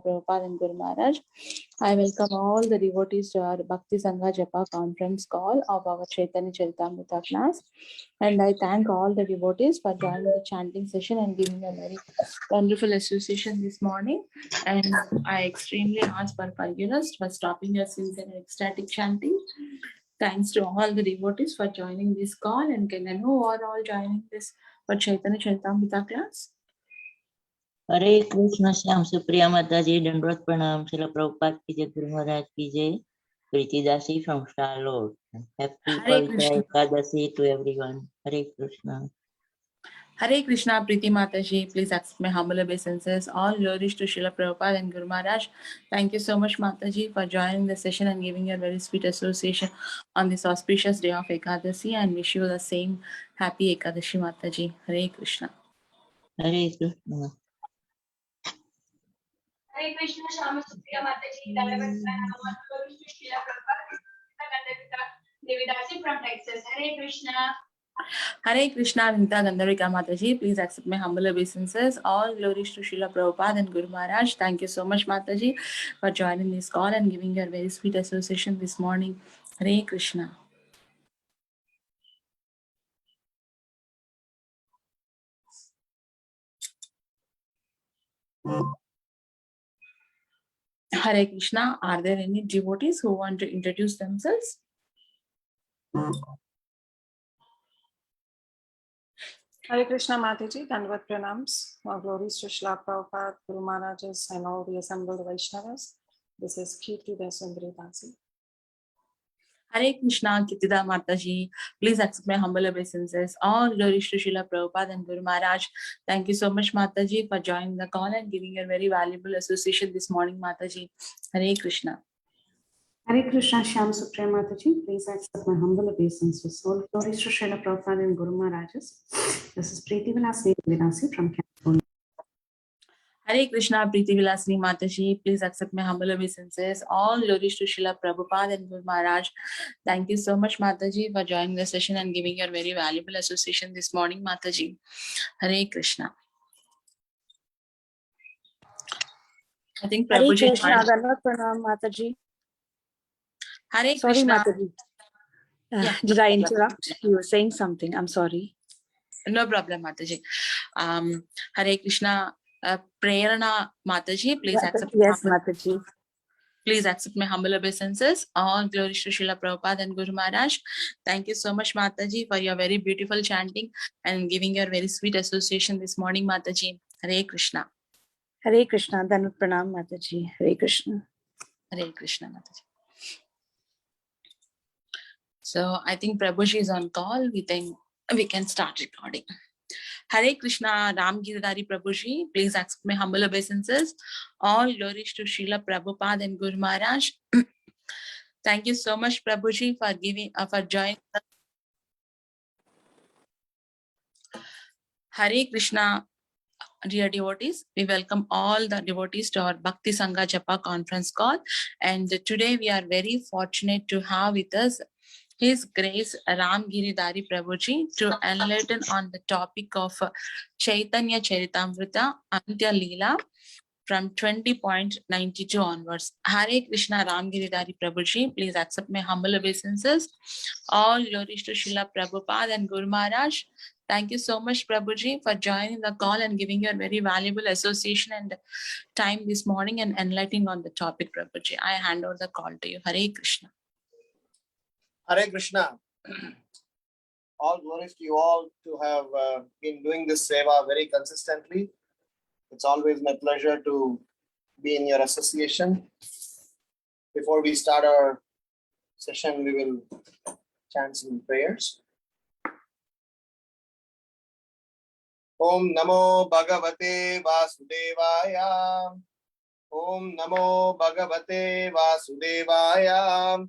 Prabhupada and Guru Maharaj. I welcome all the devotees to our Bhakti Sangha Japa conference call of our Caitanya Caritamrta class. And I thank all the devotees for joining the chanting session and giving a very wonderful association this morning. And I extremely ask for forgiveness for stopping your sins and ecstatic chanting. Thanks to all the devotees for joining this call. And can I know who are all joining this for Caitanya Caritamrta class? हरे कृष्ण श्याम सुप्रिया माता जी दंडवत प्रणाम श्रील प्रभुपाद की जय गुरु महाराज की जय प्रीतिदासी from Charlotte happy Pavitra Ekadashi to everyone Hare Krishna Hare Krishna, Preeti Mataji, please accept my humble obeisances. All glories to Srila Prabhupada and Guru Maharaj. Thank you so much, Mataji, for joining the session and giving your very sweet association on this auspicious day of Ekadasi, and wish you the same happy Ekadashi, Mataji. Hare Krishna. Hare Krishna Hare Krishna, Shama Supriya Mataji, Dalavat Pranam, Srila Prabhupada, Devidasi from Texas. Hare Krishna. Hare Krishna, Vinita Gandharika Mataji, please accept my humble obeisances. All glories to Srila Prabhupada and Guru Maharaj. Thank you so much, Mataji, for joining this call and giving your very sweet association this morning. Hare Krishna. Hare Krishna, are there any devotees who want to introduce themselves? Hare Krishna Mataji, Dandavat Pranams. More glories to Srila Prabhupada, Guru Maharajas, and all the assembled Vaishnavas. This is Kirti Dasundari Dasi. Hare Krishna, Kitida Mataji, please accept my humble obeisances. All glories to Srila Prabhupada and Guru Maharaj. Thank you so much, Mataji, for joining the call and giving your very valuable association this morning, Mataji. Hare Krishna. Hare Krishna, Shyam Supriya Mataji, please accept my humble obeisances. All glories to Srila Prabhupada and Guru Maharajas. This is Preeti Vilasni Vidasi from California. Hare Krishna, Preeti Vilasni Mataji, please accept my humble obeisances. All glories to Srila Prabhupada and Guru Maharaj. Thank you so much, Mataji, for joining the session and giving your very valuable association this morning, Mataji. Hare Krishna. I think Hare Prabhuji Krishna, joined. Dandavat Pranam Mataji. Hare Sorry, Krishna. Mataji. Yeah, Did I interrupt? You were saying something. I'm sorry. No problem, Mataji. Hare Krishna, Prerana Mataji, please accept. Yes, Mataji. Please accept my humble obeisances. All glories to Srila Prabhupada and Guru Maharaj. Thank you so much, Mataji, for your very beautiful chanting and giving your very sweet association this morning, Mataji. Hare Krishna. Hare Krishna, Dandavat Pranam Mataji. Hare Krishna. Hare Krishna, Mataji. So I think Prabhuji is on call. We can start recording. Hare Krishna, Ramgiridhari Prabhuji, please accept my humble obeisances. All glories to Srila Prabhupada and Guru Maharaj. Thank you so much, Prabhuji, for joining us. Hare Krishna, dear devotees. We welcome all the devotees to our Bhakti Sangha Japa conference call. And today we are very fortunate to have with us His Grace Ramgiridhari Prabhuji to enlighten on the topic of Caitanya Caritamrta Antya lila from 20.92 onwards. Hare Krishna, Ramgiridhari Prabhuji, please accept my humble obeisances. All glories to Srila Prabhupada and Guru Maharaj. Thank you so much, Prabhuji, for joining the call and giving your very valuable association and time this morning and enlightening on the topic, Prabhuji. I hand over the call to you. Hare Krishna. Hare Krishna. All glories to you all to have been doing this seva very consistently. It's always my pleasure to be in your association. Before we start our session, we will chant some prayers. Om Namo Bhagavate Vasudevaya. Om Namo Bhagavate Vasudevaya.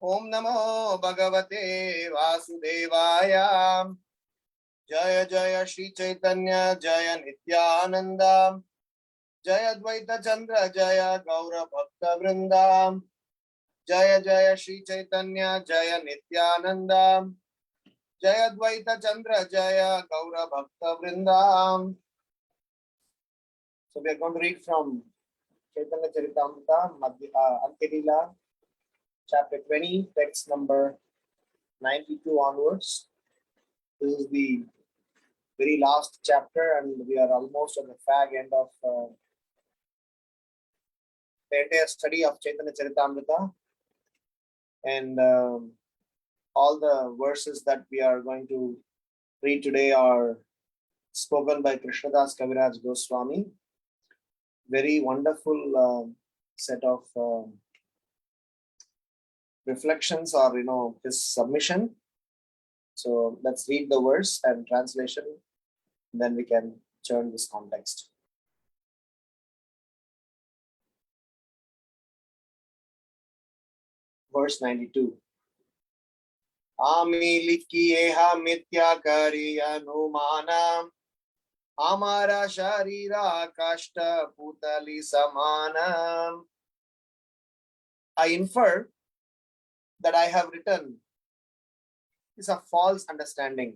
Om Namo Bhagavate Vasudevaya. Jaya Jaya Shri Chaitanya Jaya Nityananda. Jaya Dvaita Chandra Jaya Gaura Bhakta Vrinda. Jaya Jaya Shri Chaitanya Jaya Nityananda. Jaya Dvaita Chandra Jaya Gaura Bhakta Vrinda. So we are going to read from Caitanya Caritamrta Antya, chapter 20, text number 92 onwards. This is the very last chapter, and we are almost at the fag end of the entire study of Caitanya Caritamrta. And all the verses that we are going to read today are spoken by Krishnadas Kaviraj Goswami. Very wonderful set of reflections, or his submission. So let's read the verse and translation, then we can turn this context. Verse 92. Ami likhiyeha mitya kari anumana Amara sharira kashta putali samana. I infer that I have written is a false understanding,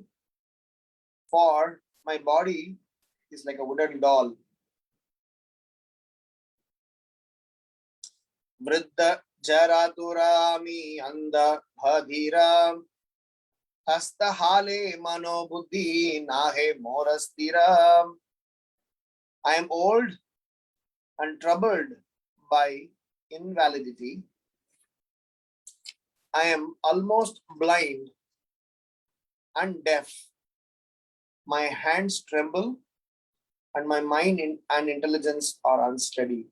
for my body is like a wooden doll. Vriddha jaraturami anda bhadira hasta hale mano buddhi nahe morastira. I am old and troubled by invalidity. I am almost blind and deaf. My hands tremble and my mind and intelligence are unsteady.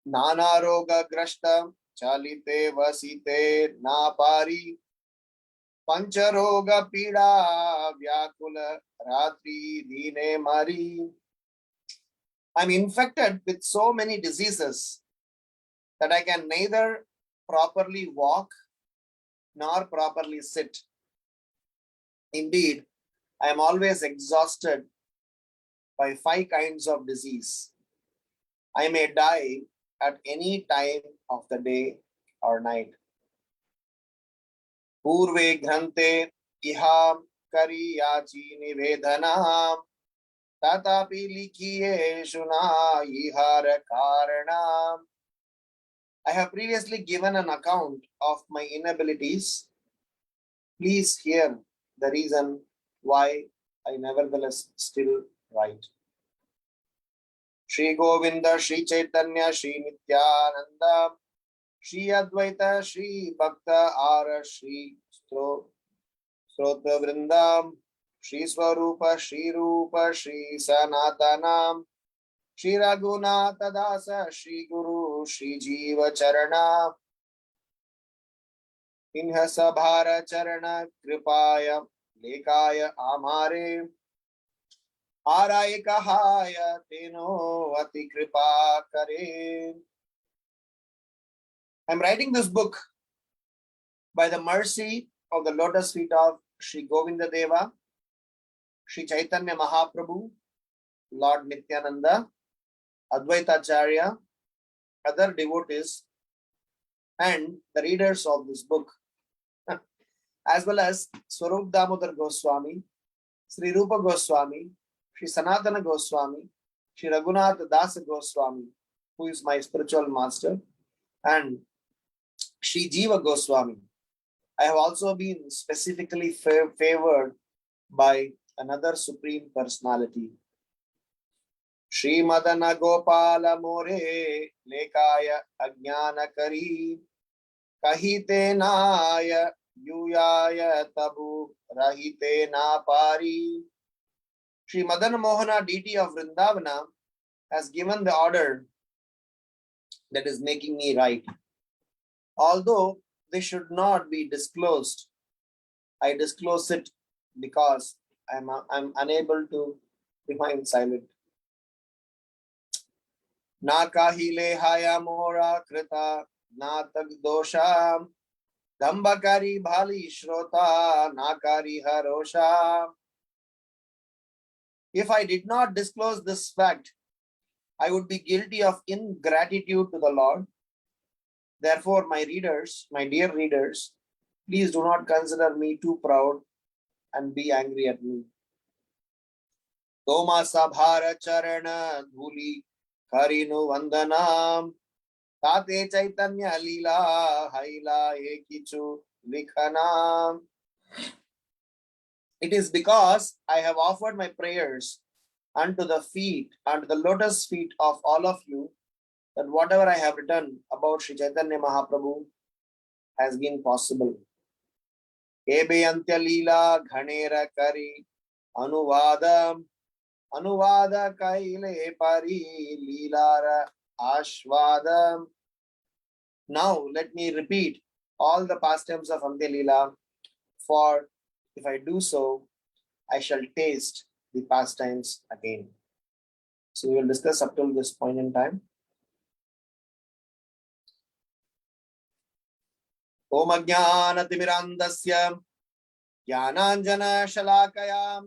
Nana roga grashta chalite vasite napari pancharoga pida vyakula ratri dine mari. I'm infected with so many diseases that I can neither properly walk nor properly sit. Indeed, I am always exhausted by 5 kinds of disease. I may die at any time of the day or night. Purve grante iham kariyachi nivedhanam tatapi likhiye shuna ihara karanam. I have previously given an account of my inabilities. Please hear the reason why I nevertheless still write. Shri Govinda, Shri Caitanya, Shri Nityananda, Shri Advaita, Shri Bhakta Ara, Shri Srota Vrindam, Shri Swarupa, Shri Rupa, Shri Sanatanam, Shri Raghunatha Dasa, Shri Guru, Shri Jiva Charana, Inha Sabhara Charana, Kripaya, Lekaya Amare, Araye Kahaya, Teno Ati Kripa Kare. I'm writing this book by the mercy of the lotus feet of Shri Govinda Deva, Shri Chaitanya Mahaprabhu, Lord Nityananda, Advaita Acharya, other devotees, and the readers of this book, as well as Swarup Damodar Goswami, Sri Rupa Goswami, Sri Sanatana Goswami, Sri Raghunatha Das Goswami, who is my spiritual master, and Sri Jiva Goswami. I have also been specifically favored by another supreme personality. Shri Madana Gopala More Lekaya Ajnana Kari Kahite Naya Yuyaya Tabu Rahite Na Pari. Shri Madana Mohana, deity of Vrindavana, has given the order that is making me write. Although this should not be disclosed, I disclose it because I'm unable to remain silent. Na kahile haya mora krita na tag dosha dambakari bhali shrota nakari harosha. If I did not disclose this fact, I would be guilty of ingratitude to the Lord. Therefore, my readers, my dear readers, please do not consider me too proud and be angry at me. Toma Sabhara Charana Dhuli Karinu Vandanam Tate Caitanya lila Haila Ekichu Likhanam. It is because I have offered my prayers unto the lotus feet of all of you, that whatever I have written about Sri Chaitanya Mahaprabhu has been possible. Ebe Antya lila Ghanera Kari Anuvadam Anuvada Kaile Pari Lilara Ashvadam. Now let me repeat all the pastimes of Antya Lila, for if I do so, I shall taste the pastimes again. So we will discuss up till this point in time. Om Ajnana Timirandasya Jnananjana Shalakaya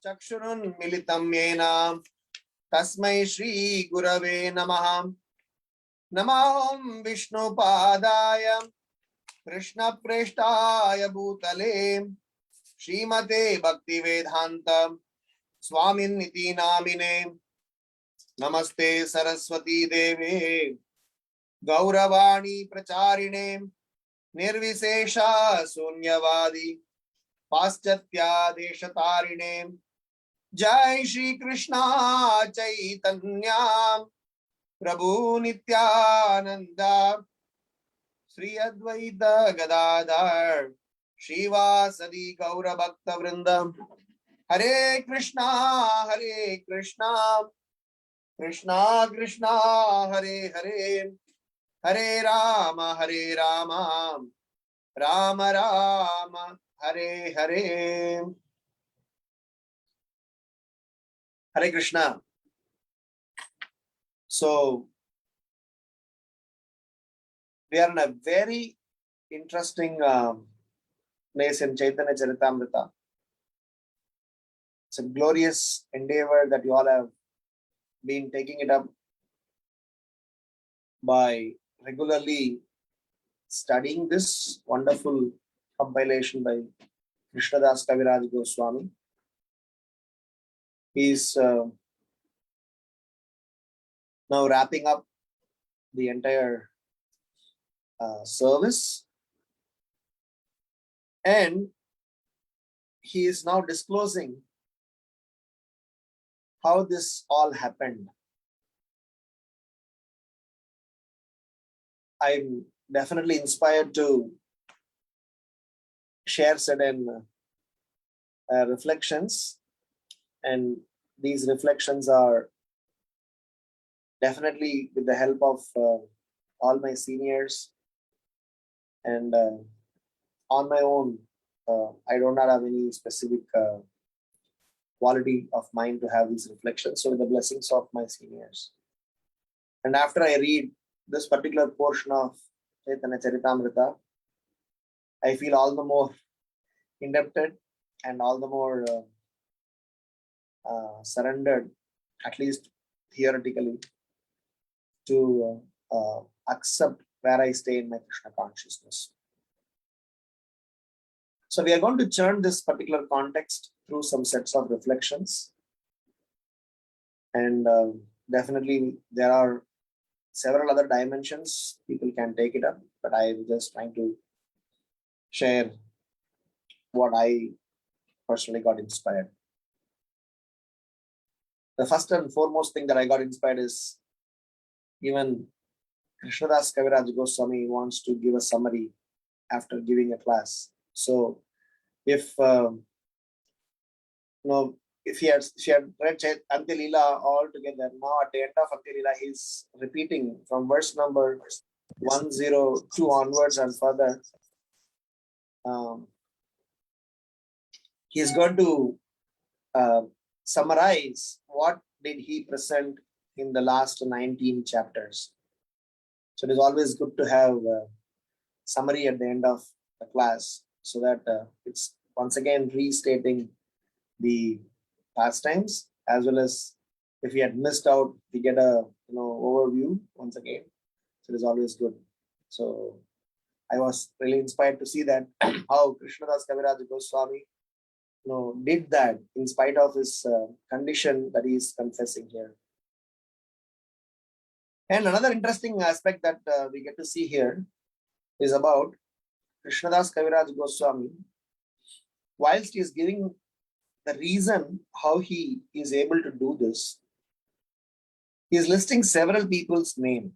Chakshurun Militam Yena Tasmai Shri Gurave Namaha Namaham Vishnu Padaya Krishna Preshtaya Bhutale Srimate Bhakti Vedanta Swamin Niti Namine Namaste Saraswati Deve Gauravani Pracharine Nirvisesha Sunyavadi Paschatya Deshatarine Jai Shri Krishna Chaitanya Prabhu Nityananda Sri Advaita Gadadhar Shivasadi Gaura Bhakta Vrindam Hare Krishna Krishna Krishna Hare Hare Hare Rama Rama Rama Hare Hare. Hare Krishna. So we are in a very interesting place in Caitanya Caritamrta. It's a glorious endeavor that you all have been taking it up by regularly studying this wonderful compilation by Krishnadas Kaviraj Goswami. He is now wrapping up the entire service, and he is now disclosing how this all happened. I'm definitely inspired to share certain reflections, and these reflections are definitely with the help of all my seniors, and on my own. I do not have any specific quality of mind to have these reflections. So with the blessings of my seniors. And after I read this particular portion of Caitanya Caritamrta, I feel all the more indebted and all the more surrendered, at least theoretically, to accept where I stay in my Krishna consciousness. So we are going to churn this particular context through some sets of reflections. And definitely there are several other dimensions people can take it up, but I'm just trying to share what I personally got inspired. The first and foremost thing that I got inspired is even Krishnadas Kaviraj Goswami wants to give a summary after giving a class. So if if he had read Antya Lila all together, now at the end of Antya Lila, he's repeating from verse number 102 onwards and further. He's going to summarize what did he present in the last 19 chapters. So it is always good to have a summary at the end of the class, so that it's once again restating the pastimes, as well as if we had missed out, we get a overview once again. So it is always good. So I was really inspired to see that how Krishnadas Kaviraj Goswami did that in spite of his condition that he is confessing here. And another interesting aspect that we get to see here is about Krishnadas Kaviraj Goswami. Whilst he is giving the reason how he is able to do this, he is listing several people's names,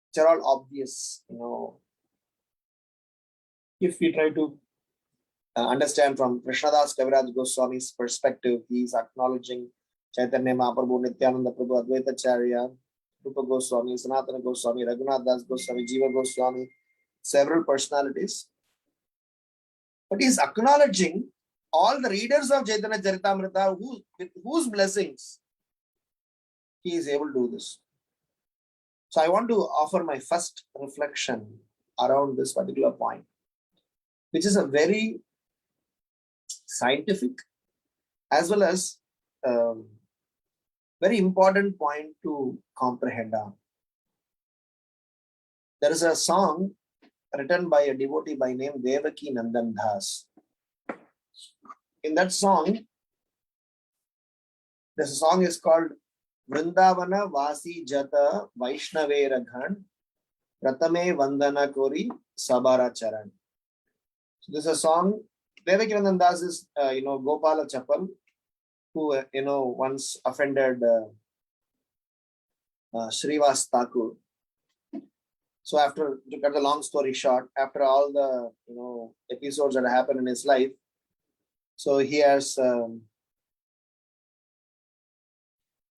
which are all obvious. If we try to understand from Krishnadas Kaviraj Goswami's perspective, he is acknowledging Chaitanya Mahaprabhu, Nityananda Prabhu, Advaitacharya, Rupa Goswami, Sanatana Goswami, Raghunath Das Goswami, Jiva Goswami, several personalities. But he is acknowledging all the readers of Caitanya Caritamrta with whose blessings he is able to do this. So I want to offer my first reflection around this particular point, which is a very scientific as well as very important point to comprehend on. There is a song written by a devotee by name Devaki Nandan Das. In that song, the song is called Vrindavana Vasi Jata Vaishnave Raghan Pratame Vandana Kori Sabara Charan. So this is a song. Devaki Nandan Das is Gopala Chapal, who once offended Srivas Thakur. So after, to cut the long story short, after all the episodes that happened in his life, so he has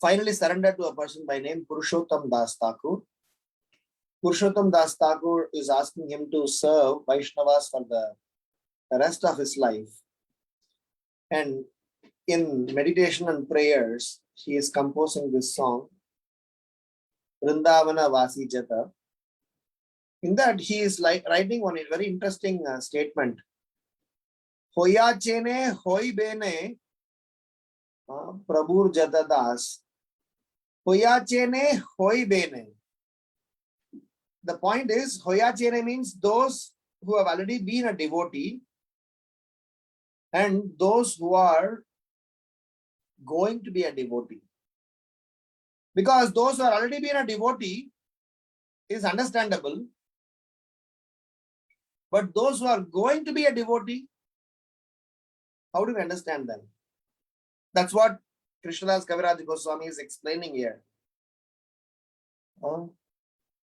finally surrendered to a person by name Purushottam Das Thakur. Purushottam Das Thakur is asking him to serve Vaishnavas for the rest of his life. And in meditation and prayers, he is composing this song, Vrindavana Vasi Jata. In that, he is writing one very interesting statement. Hoya chene hoi bene Prabhur Jata Das. Hoya chene hoi bene. The point is, Hoya chene means those who have already been a devotee and those who are going to be a devotee. Because those who are already been a devotee is understandable. But those who are going to be a devotee, how do we understand them? That's what Krishnadas Kaviraj Goswami is explaining here.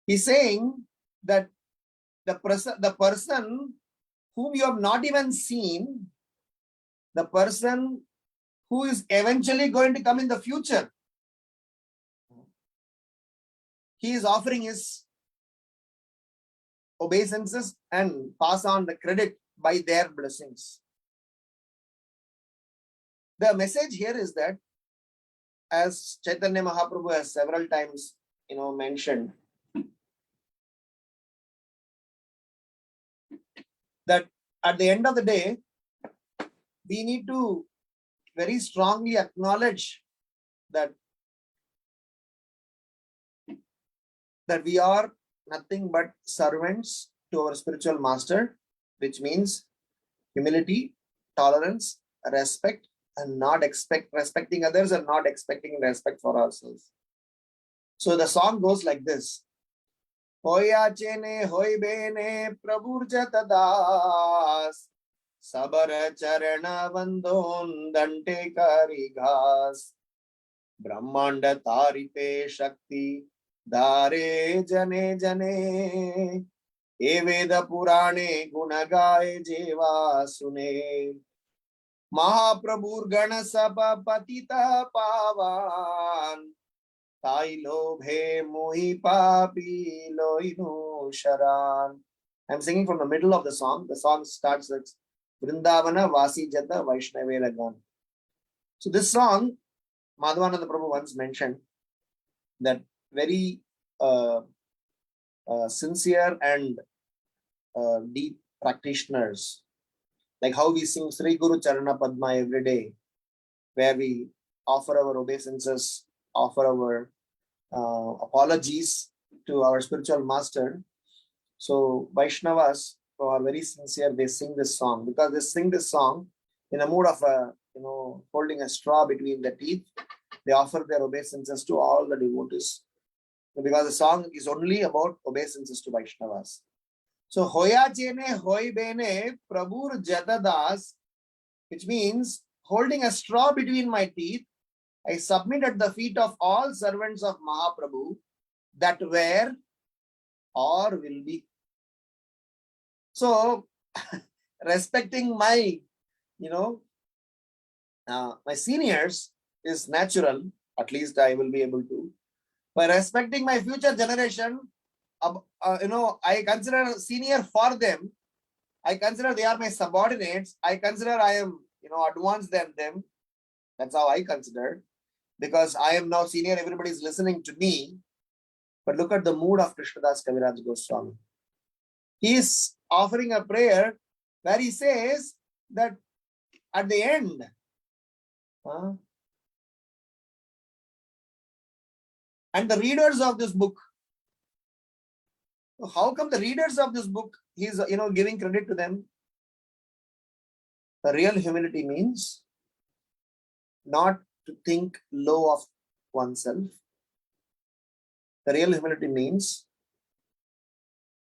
He's saying that the person whom you have not even seen, the person who is eventually going to come in the future, he is offering his obeisances and pass on the credit by their blessings. The message here is that, as Chaitanya Mahaprabhu has several times mentioned, that at the end of the day, we need to very strongly acknowledge that we are nothing but servants to our spiritual master, which means humility, tolerance, respect, and not respecting others and not expecting respect for ourselves. So the song goes like this. Hoya chene hoi bene Prabhur Jata Das Sabara Charana Vandon Dante Kari Ghas Brahmanda Tarite Shakti Dare Jane Jane E Veda Purane Gunagaye Jeva Sune Mahaprabhur Gana Sabha Patita Pavan Tai Lobhe Mohi Papi Loinu Sharan. I'm singing from the middle of the song. The song starts with Vrindavana Vasi Jata Vaishnave Ragan. So this song, Madhavananda Prabhu once mentioned that very sincere and deep practitioners, like how we sing Sri Guru Charana Padma every day, where we offer our obeisances, offer our apologies to our spiritual master. So Vaishnavas who are very sincere, they sing this song. Because they sing this song, in a mood of holding a straw between the teeth, they offer their obeisances to all the devotees, because the song is only about obeisances to Vaishnavas. So hoya chene hoi bene prabhur jatadas, which means holding a straw between my teeth, I submit at the feet of all servants of Mahaprabhu that were or will be. So respecting my my seniors is natural. At least I will be able to. By respecting my future generation, I consider senior for them. I consider they are my subordinates. I consider I am, advanced than them. That's how I consider. Because I am now senior, everybody is listening to me. But look at the mood of Krishnadas Kaviraj Goswami. He is offering a prayer where he says that at the end, and the readers of this book, how come the readers of this book, he's giving credit to them? The real humility means not to think low of oneself. The real humility means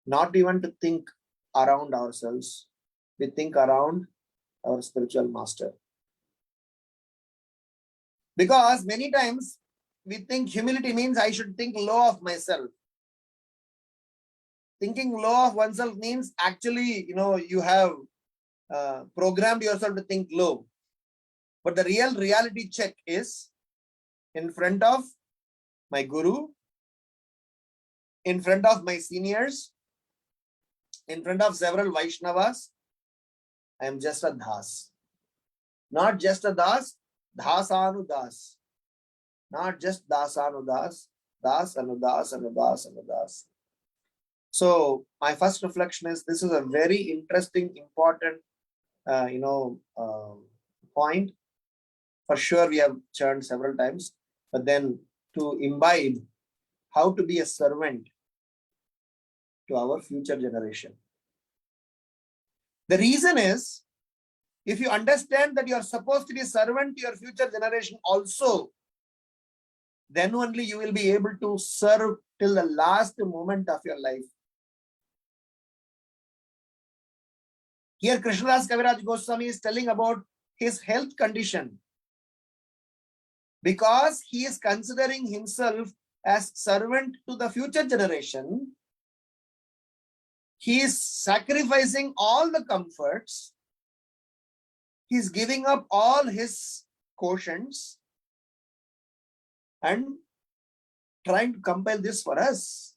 not even to think around ourselves. We think around our spiritual master. Because many times we think humility means I should think low of myself. Thinking low of oneself means actually, you have programmed yourself to think low. But the real reality check is in front of my guru, in front of my seniors, in front of several Vaishnavas, I am just a das. Not just a das, dasanudas. Not just dasanudas, das, anudas, anudas, anudas. So my first reflection is this is a very interesting, important, point. For sure, we have churned several times, but then to imbibe how to be a servant to our future generation. The reason is, if you understand that you are supposed to be a servant to your future generation also, then only you will be able to serve till the last moment of your life. Here Krishnadas Kaviraj Goswami is telling about his health condition. Because he is considering himself as servant to the future generation, he is sacrificing all the comforts. He is giving up all his quotients and trying to compile this for us.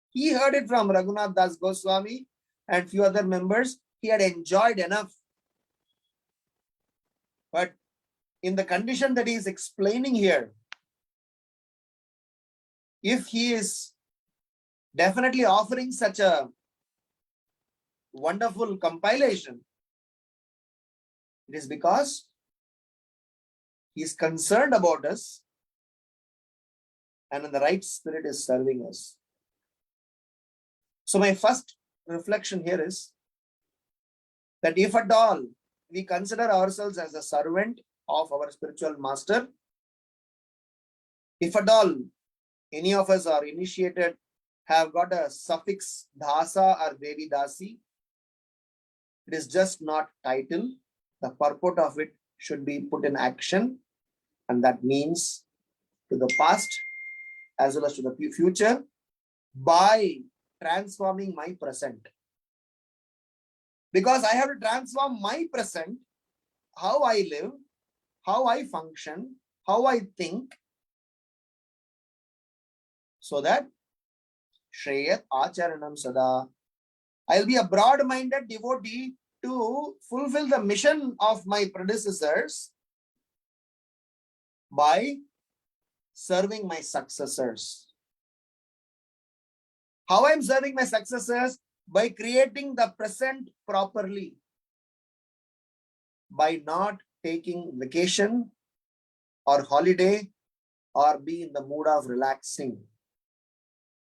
He heard it from Raghunath Das Goswami and few other members. He had enjoyed enough. But in the condition that he is explaining here, if he is definitely offering such a wonderful compilation, it is because he is concerned about us and in the right spirit is serving us. So my first reflection here is that if at all we consider ourselves as a servant of our spiritual master, if at all any of us are initiated, have got a suffix dasa or devi dasi, it is just not title. The purport of it should be put in action, and that means to the past as well as to the future by transforming my present. Because I have to transform my present, how I live, how I function, how I think, so that Shreyat Acharanam Sada, I'll be a broad-minded devotee to fulfill the mission of my predecessors by serving my successors. How I'm serving my successors? By creating the present properly, by not taking vacation or holiday or be in the mood of relaxing.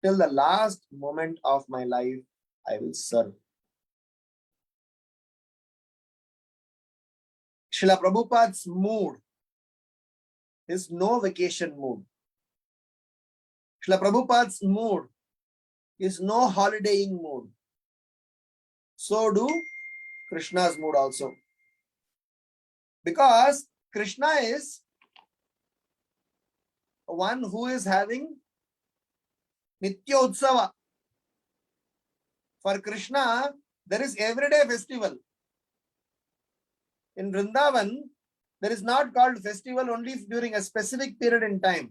Till the last moment of my life, I will serve. Srila Prabhupada's mood is no vacation mood. Srila Prabhupada's mood is no holidaying mood. So do Krishna's mood also. Because Krishna is one who is having Nitya Utsava. For Krishna, there is everyday festival. In Vrindavan, there is not called festival only during a specific period in time.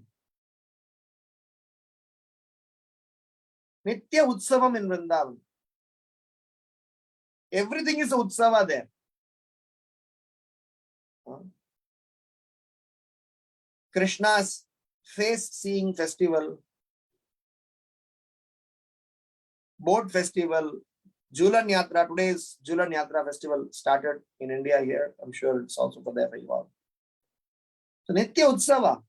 Nitya Utsavam in Vrindavan. Everything is a Utsava there. Krishna's face seeing festival, boat festival, Julan Yatra. Today's Julan Yatra festival started in India here. I'm sure it's also for there for you all. So Nitya Utsava.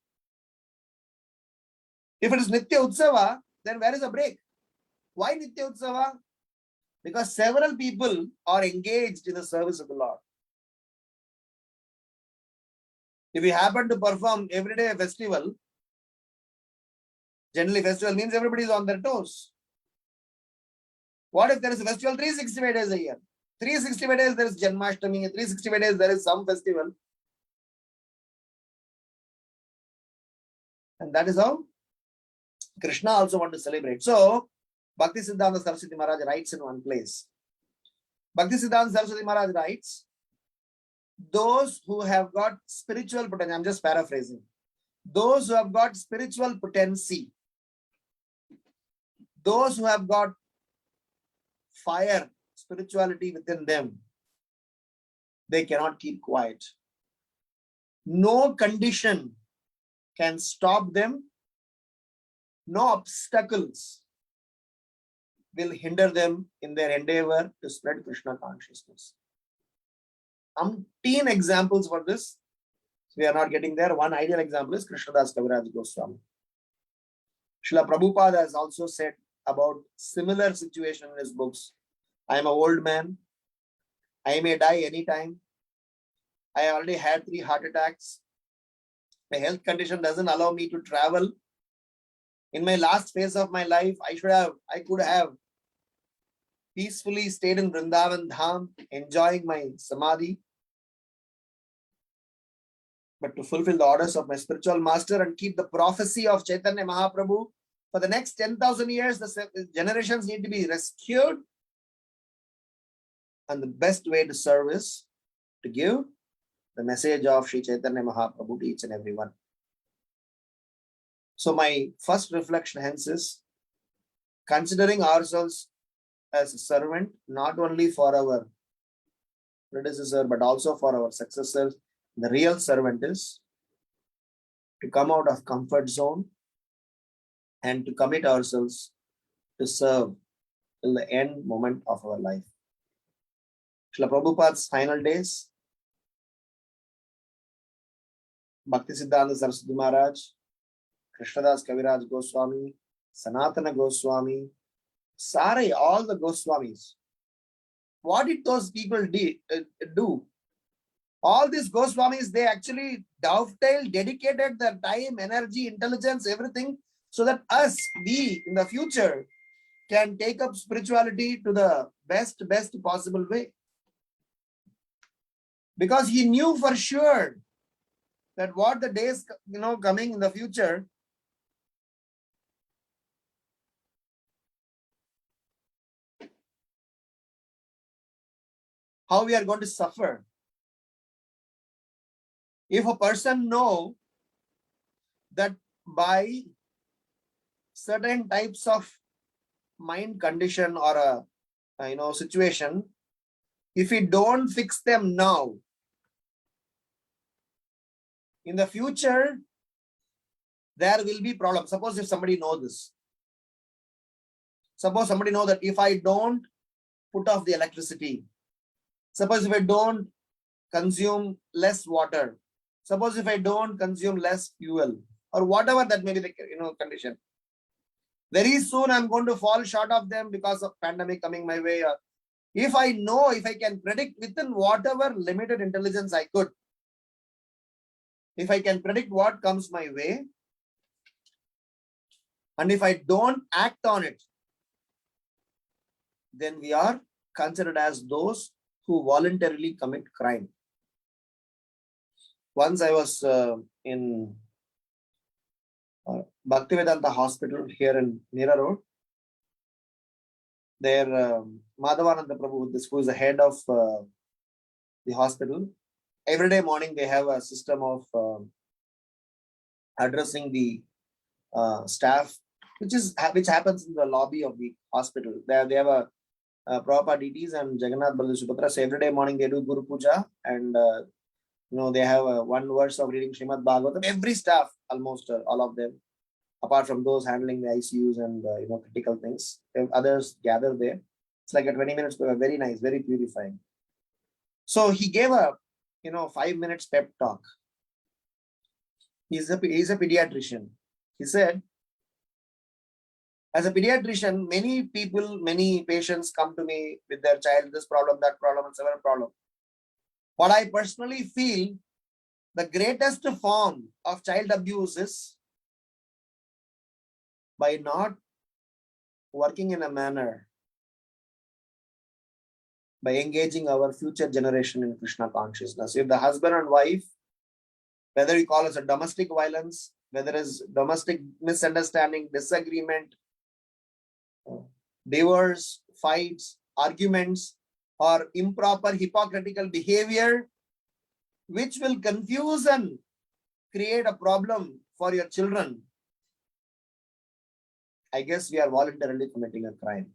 If it is Nitya Utsava, then where is the break? Why Nitya Utsava? Because several people are engaged in the service of the Lord. If we happen to perform everyday festival, generally festival means everybody is on their toes. What if there is a festival 365 days a year? 365 days there is Janmashtami, 365 days there is some festival. And that is how Krishna also want to celebrate. So, Bhakti Siddhanta Saraswati Maharaj writes in one place. Bhakti Siddhanta Saraswati Maharaj writes, those who have got spiritual potential, I'm just paraphrasing, those who have got spiritual potency, those who have got fire, spirituality within them, they cannot keep quiet. No condition can stop them. No obstacles will hinder them in their endeavor to spread Krishna consciousness. Umpteen examples for this. We are not getting there. One ideal example is Krishnadas Kaviraj Goswami. Srila Prabhupada has also said about similar situation in his books. I am an old man. I may die anytime. I already had 3 heart attacks. My health condition doesn't allow me to travel. In my last phase of my life, I could have peacefully stayed in Vrindavan Dham, enjoying my samadhi. But to fulfill the orders of my spiritual master and keep the prophecy of Chaitanya Mahaprabhu, for the next 10,000 years, the generations need to be rescued. And the best way to serve is to give the message of Sri Chaitanya Mahaprabhu to each and every one. So my first reflection hence is considering ourselves as a servant, not only for our predecessor, but also for our successors. The real servant is to come out of comfort zone and to commit ourselves to serve till the end moment of our life. Srila Prabhupada's final days, Bhakti Siddhanta Saraswati Maharaj, Krishnadas Kaviraj Goswami, Sanatana Goswami, Sare, all the Goswamis. What did those people do? All these Goswamis, they actually dovetailed, dedicated their time, energy, intelligence, everything, so that we in the future can take up spirituality to the best possible way. Because he knew for sure that what the days coming in the future, how we are going to suffer. If a person know that by certain types of mind condition or a situation, if we don't fix them now, in the future there will be problems. Suppose if somebody knows this, suppose somebody know that if I don't put off the electricity, suppose if I don't consume less water, suppose if I don't consume less fuel, or whatever that may be the condition, very soon I'm going to fall short of them because of pandemic coming my way. If I can predict within whatever limited intelligence I could, if I can predict what comes my way, and if I don't act on it, then we are considered as those who voluntarily commit crime. Once I was in Bhaktivedanta Hospital here in Mira Road. There, Madhavananda Prabhu, who is the head of the hospital, every day morning they have a system of addressing the staff, which happens in the lobby of the hospital. They have a Prabhupada deities and Jagannath Baladev Subhadra. So every day morning they do Guru Puja, and they have one verse of reading Srimad Bhagavatam. Every staff, almost all of them, apart from those handling the ICUs and critical things, others gather there. It's like a 20 minutes, very nice, very purifying. So he gave a 5 minutes pep talk. He's a pediatrician. He said, as a pediatrician, many patients come to me with their child, this problem, that problem, and several problems. What I personally feel, the greatest form of child abuse is by not working in a manner, by engaging our future generation in Krishna consciousness. If the husband and wife, whether we call it a domestic violence, whether it's domestic misunderstanding, disagreement, divorce, fights, arguments, or improper hypocritical behavior, which will confuse and create a problem for your children, I guess we are voluntarily committing a crime.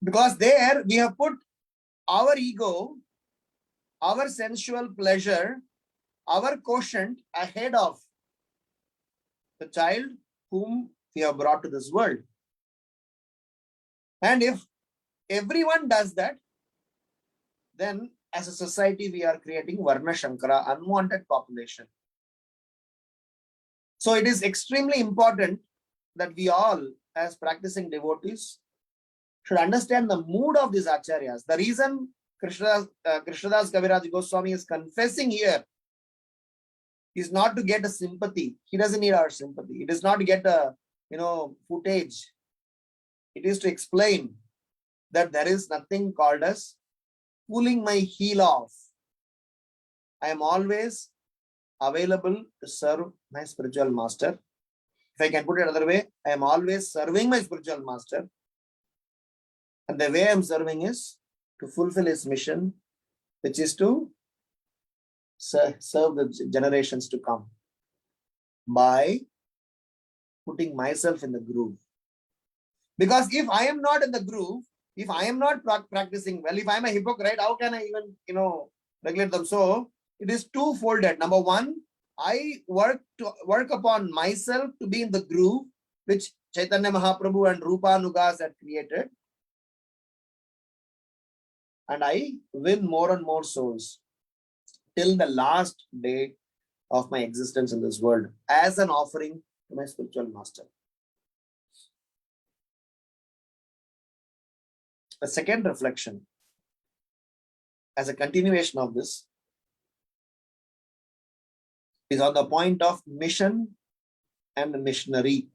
Because there we have put our ego, our sensual pleasure, our quotient ahead of the child whom we have brought to this world. And if everyone does that, then as a society we are creating Varna Shankara, unwanted population. So it is extremely important that we all, as practicing devotees, should understand the mood of these acharyas. The reason Krishnadas Kaviraj Goswami is confessing here is not to get a sympathy. He doesn't need our sympathy. It is not to get a footage. It is to explain that there is nothing called as pulling my heel off. I am always available to serve my spiritual master. If I can put it another way, I am always serving my spiritual master. And the way I am serving is to fulfill his mission, which is to serve the generations to come by putting myself in the groove. Because if I am not in the groove, if I am not practicing well, if I am a hypocrite, how can I even, regulate them? So it is two-folded. Number one, I work upon myself to be in the groove which Chaitanya Mahaprabhu and Rupa Nugas had created. And I win more and more souls till the last day of my existence in this world as an offering to my spiritual master. The second reflection, as a continuation of this, is on the point of mission and missionary.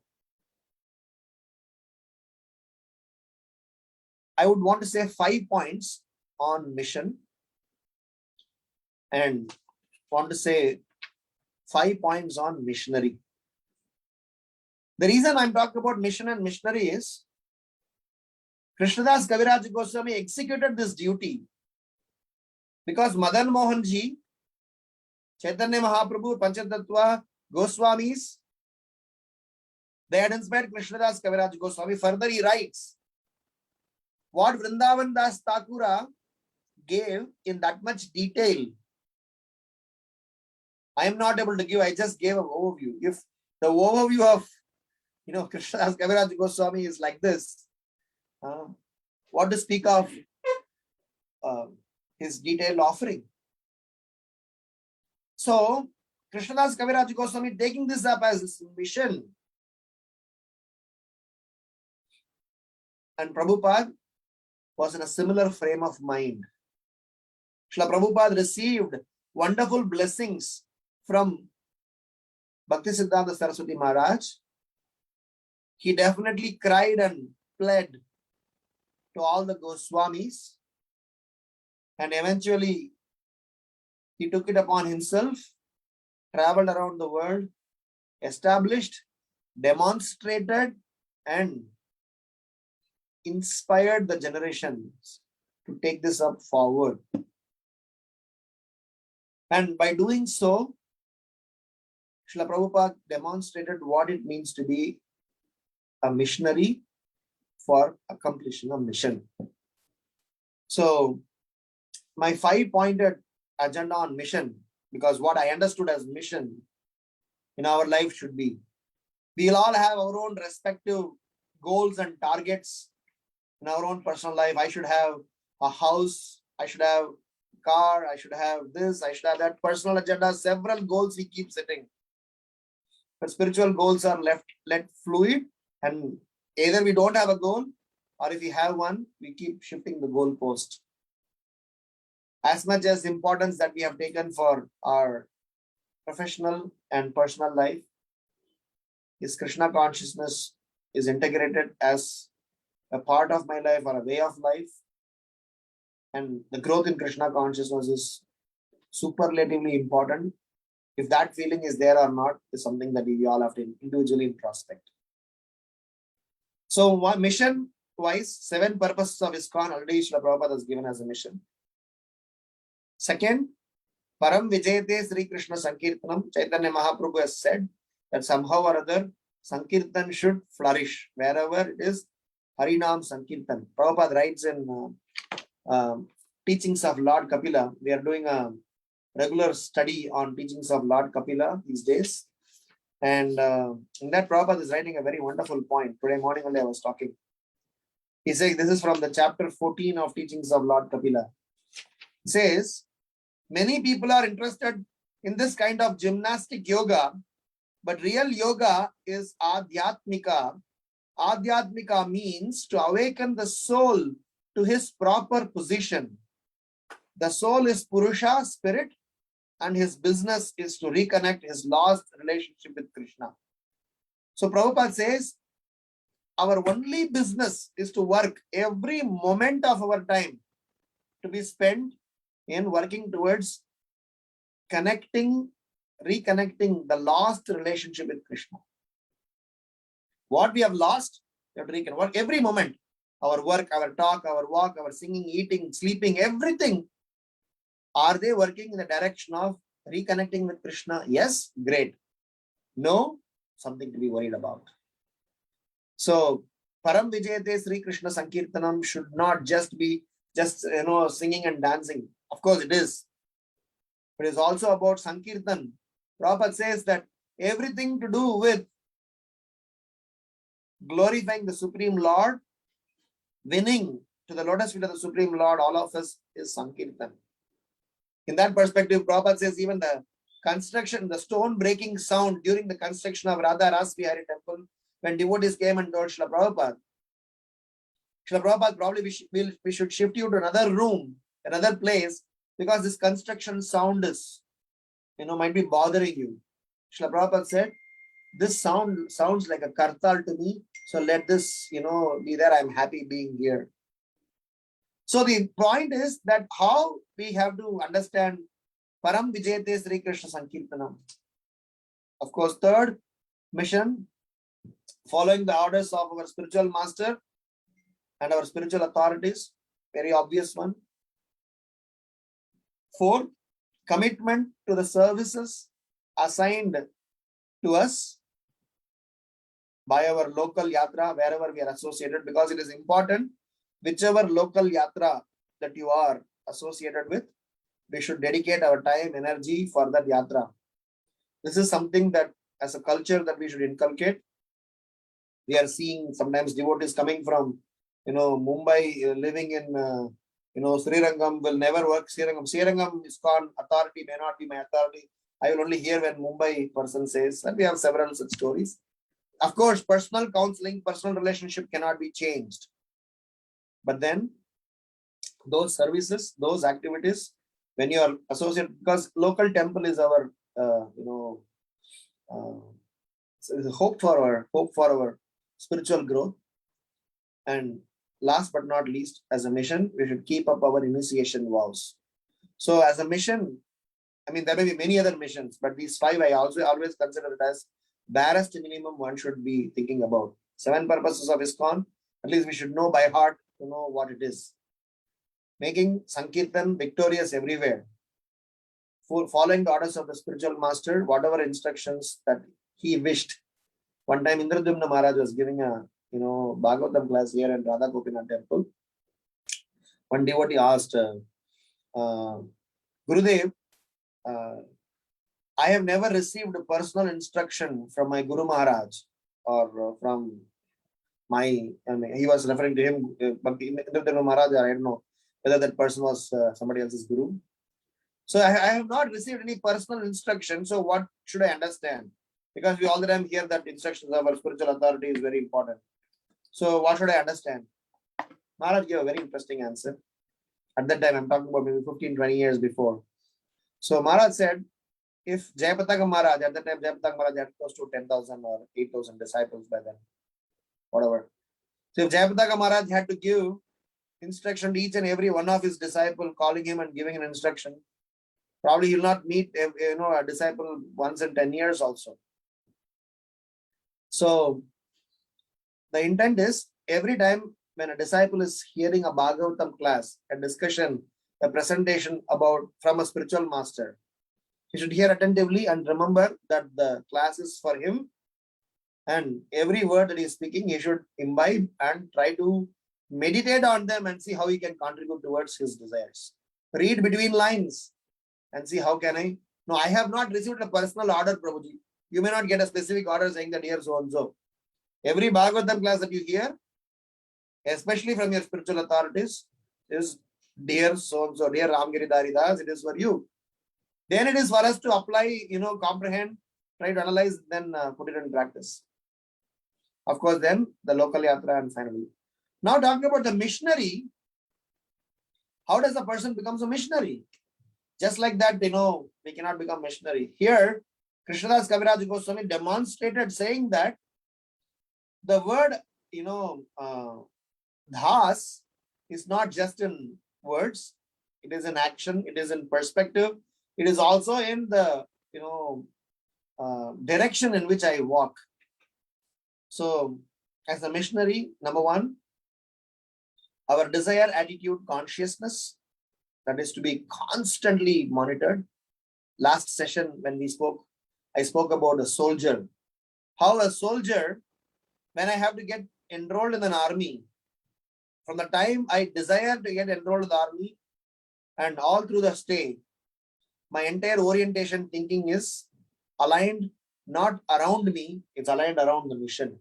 I would want to say 5 points on mission and want to say 5 points on missionary. The reason I'm talking about mission and missionary is Krishnadas Kaviraj Goswami executed this duty because Madan Mohan Ji, Chaitanya Mahaprabhu, Panchatattva, Goswamis, they had inspired Krishnadas Kaviraj Goswami. Further, he writes, what Vrindavan Das Thakura gave in that much detail, I am not able to give. I just gave an overview. If the overview of Krishnadas Kaviraj Goswami is like this, what to speak of his detailed offering? So Krishnadas Kaviraj Goswami taking this up as his mission, and Prabhupada was in a similar frame of mind. Srila Prabhupada received wonderful blessings from Bhaktisiddhanta Saraswati Maharaj, he definitely cried and pled to all the Goswamis, and eventually he took it upon himself, traveled around the world, established, demonstrated, and inspired the generations to take this up forward. And by doing so, Srila Prabhupada demonstrated what it means to be a missionary for accomplishing a mission. So, my 5-pointed agenda on mission, because what I understood as mission in our life should be, we'll all have our own respective goals and targets in our own personal life. I should have a house, I should have a car, I should have this, I should have that. Personal agenda, several goals we keep setting. But spiritual goals are let fluid, and either we don't have a goal, or if we have one, we keep shifting the goal post. As much as importance that we have taken for our professional and personal life, is Krishna consciousness is integrated as a part of my life or a way of life. And the growth in Krishna consciousness is superlatively important. If that feeling is there or not is something that we all have to individually introspect. So mission wise, 7 purposes of ISKCON already Srila Prabhupada has given as a mission. Second, Param Vijayate Sri Krishna Sankirtanam. Chaitanya Mahaprabhu has said that somehow or other Sankirtan should flourish wherever it is Harinam Sankirtan. Prabhupada writes in Teachings of Lord Kapila. We are doing a regular study on Teachings of Lord Kapila these days. And in that, Prabhupada is writing a very wonderful point. Today morning only I was talking. He says, this is from the chapter 14 of Teachings of Lord Kapila. He says, many people are interested in this kind of gymnastic yoga, but real yoga is adhyatmika. Adhyatmika means to awaken the soul to his proper position. The soul is Purusha, spirit, and his business is to reconnect his lost relationship with Krishna. So Prabhupada says, our only business is to work every moment of our time to be spent in working towards reconnecting the lost relationship with Krishna. What we have lost, we have to reconnect. Work every moment. Our work, our talk, our walk, our singing, eating, sleeping, everything. Are they working in the direction of reconnecting with Krishna? Yes, great. No, something to be worried about. So, Param Vijayate Sri Krishna Sankirtanam should not just be singing and dancing. Of course it is. But it is also about Sankirtan. Prabhupada says that everything to do with glorifying the Supreme Lord, winning to the lotus feet of the Supreme Lord, all of us is Sankirtan. In that perspective, Prabhupada says even the construction, the stone breaking sound during the construction of Radha Ras Bihari temple, when devotees came and told Srila Prabhupada, probably we should shift you to another room, another place, because this construction sound is, might be bothering you. Srila Prabhupada said, this sound sounds like a kartal to me, so let this, be there. I'm happy being here. So the point is that how we have to understand Param Vijayate Sri Krishna Sankirtanam. Of course, third mission, following the orders of our spiritual master and our spiritual authorities, very obvious one. Fourth, commitment to the services assigned to us by our local yatra, wherever we are associated, because it is important, whichever local yatra that you are associated with, we should dedicate our time, energy for that yatra. This is something that as a culture that we should inculcate. We are seeing sometimes devotees coming from, Mumbai, living in, Srirangam will never work. Srirangam ISKCON authority may not be my authority. I will only hear when Mumbai person says, and we have several such stories. Of course, personal counseling, personal relationship cannot be changed. But then those services, those activities, when you are associated, because local temple is our hope for our spiritual growth. And last but not least, as a mission, we should keep up our initiation vows. So as a mission, I mean, there may be many other missions, but these 5 I also always consider it as barest minimum one should be thinking about. 7 purposes of ISKCON, at least we should know by heart to know what it is. Making Sankirtan victorious everywhere. Following the orders of the spiritual master, whatever instructions that he wished. One time Indradumna Maharaj was giving a Bhagavatam class here in Radha Gopinath temple. One devotee asked, Gurudev, I have never received personal instruction from my Guru Maharaj or from my, he was referring to him, Indradumna Maharaj, I don't know whether that person was somebody else's Guru. So I have not received any personal instruction. So what should I understand? Because we all the time hear that instructions of our spiritual authority is very important. So what should I understand? Maharaj gave a very interesting answer. At that time, I'm talking about maybe 15, 20 years before. So Maharaj said, if Jayapataka Maharaj, at that time Jayapataka Maharaj had close to 10,000 or 8,000 disciples by then, whatever. So if Jayapataka Maharaj had to give instruction to each and every one of his disciples, calling him and giving an instruction, probably he'll not meet a disciple once in 10 years also. So the intent is every time when a disciple is hearing a Bhagavatam class, a discussion, a presentation from a spiritual master, he should hear attentively and remember that the class is for him, and every word that he is speaking, he should imbibe and try to meditate on them and see how he can contribute towards his desires. Read between lines and see how can I. No, I have not received a personal order, Prabhuji. You may not get a specific order saying that here so and so. Every Bhagavatam class that you hear, especially from your spiritual authorities, is dear so and so, dear Ramgiridhari Das, it is for you. Then it is for us to apply, comprehend, try to analyze, then put it in practice. Of course, then the local yatra and finally. Now talking about the missionary, how does a person becomes a missionary? Just like that, we cannot become missionary. Here, Krishnadas Kaviraj Goswami demonstrated saying that the word, dhas is not just in words, it is in action, it is in perspective, it is also in the, direction in which I walk. So, as a missionary, number one, our desire, attitude, consciousness, that is to be constantly monitored. Last session when we spoke, I spoke about a soldier. How a soldier, when I have to get enrolled in an army, from the time I desire to get enrolled in the army and all through the stay, my entire orientation thinking is aligned not around me, it's aligned around the mission.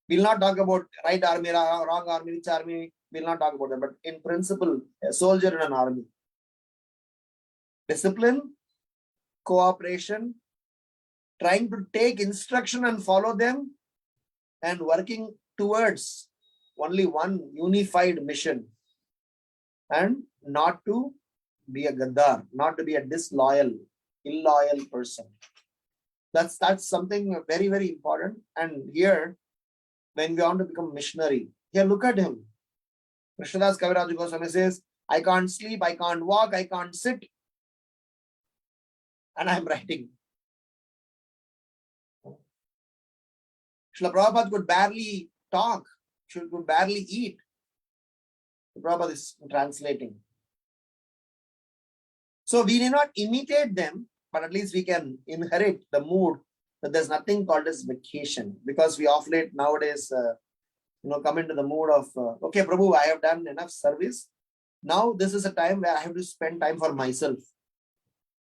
We'll not talk about right army, wrong army, which army, we'll not talk about that. But in principle, a soldier in an army, discipline, cooperation, trying to take instruction and follow them, and working towards only one unified mission, and not to be a gaddar, not to be a disloyal, illoyal person. That's something very, very important. And here, when we want to become missionary, here look at him. Krishnadas Kaviraj Goswami says, I can't sleep, I can't walk, I can't sit, and I'm writing. Srila Prabhupada could barely talk, could barely eat. Prabhupada is translating. So we need not imitate them, but at least we can inherit the mood that there's nothing called as vacation, because we of late nowadays, come into the mood of, okay, Prabhu, I have done enough service. Now this is a time where I have to spend time for myself.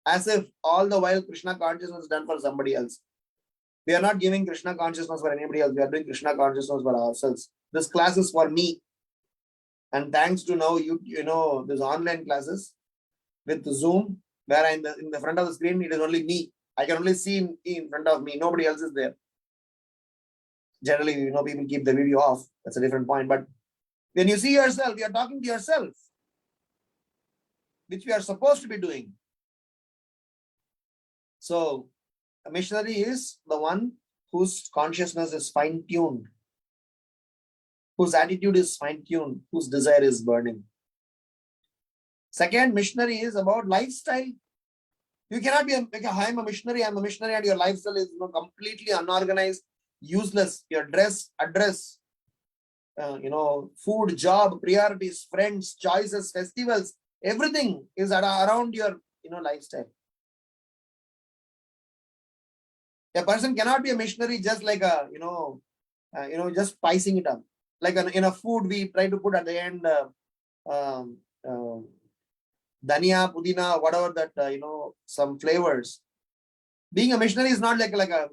As if all the while Krishna consciousness is done for somebody else. We are not giving Krishna consciousness for anybody else. We are doing Krishna consciousness for ourselves. This class is for me. And thanks to now, there's online classes with Zoom, where in the front of the screen, it is only me. I can only see in front of me. Nobody else is there. Generally, people keep the video off. That's a different point. But when you see yourself, you are talking to yourself, which we are supposed to be doing. So a missionary is the one whose consciousness is fine-tuned, whose attitude is fine-tuned, whose desire is burning. Second, missionary is about lifestyle. You cannot be I'm a missionary, and your lifestyle is completely unorganized, useless. Your dress, address, food, job, priorities, friends, choices, festivals, everything is around your lifestyle. A person cannot be a missionary just like just spicing it up. Like in a food, we try to put at the end dhania, pudina, whatever that some flavors. Being a missionary is not like a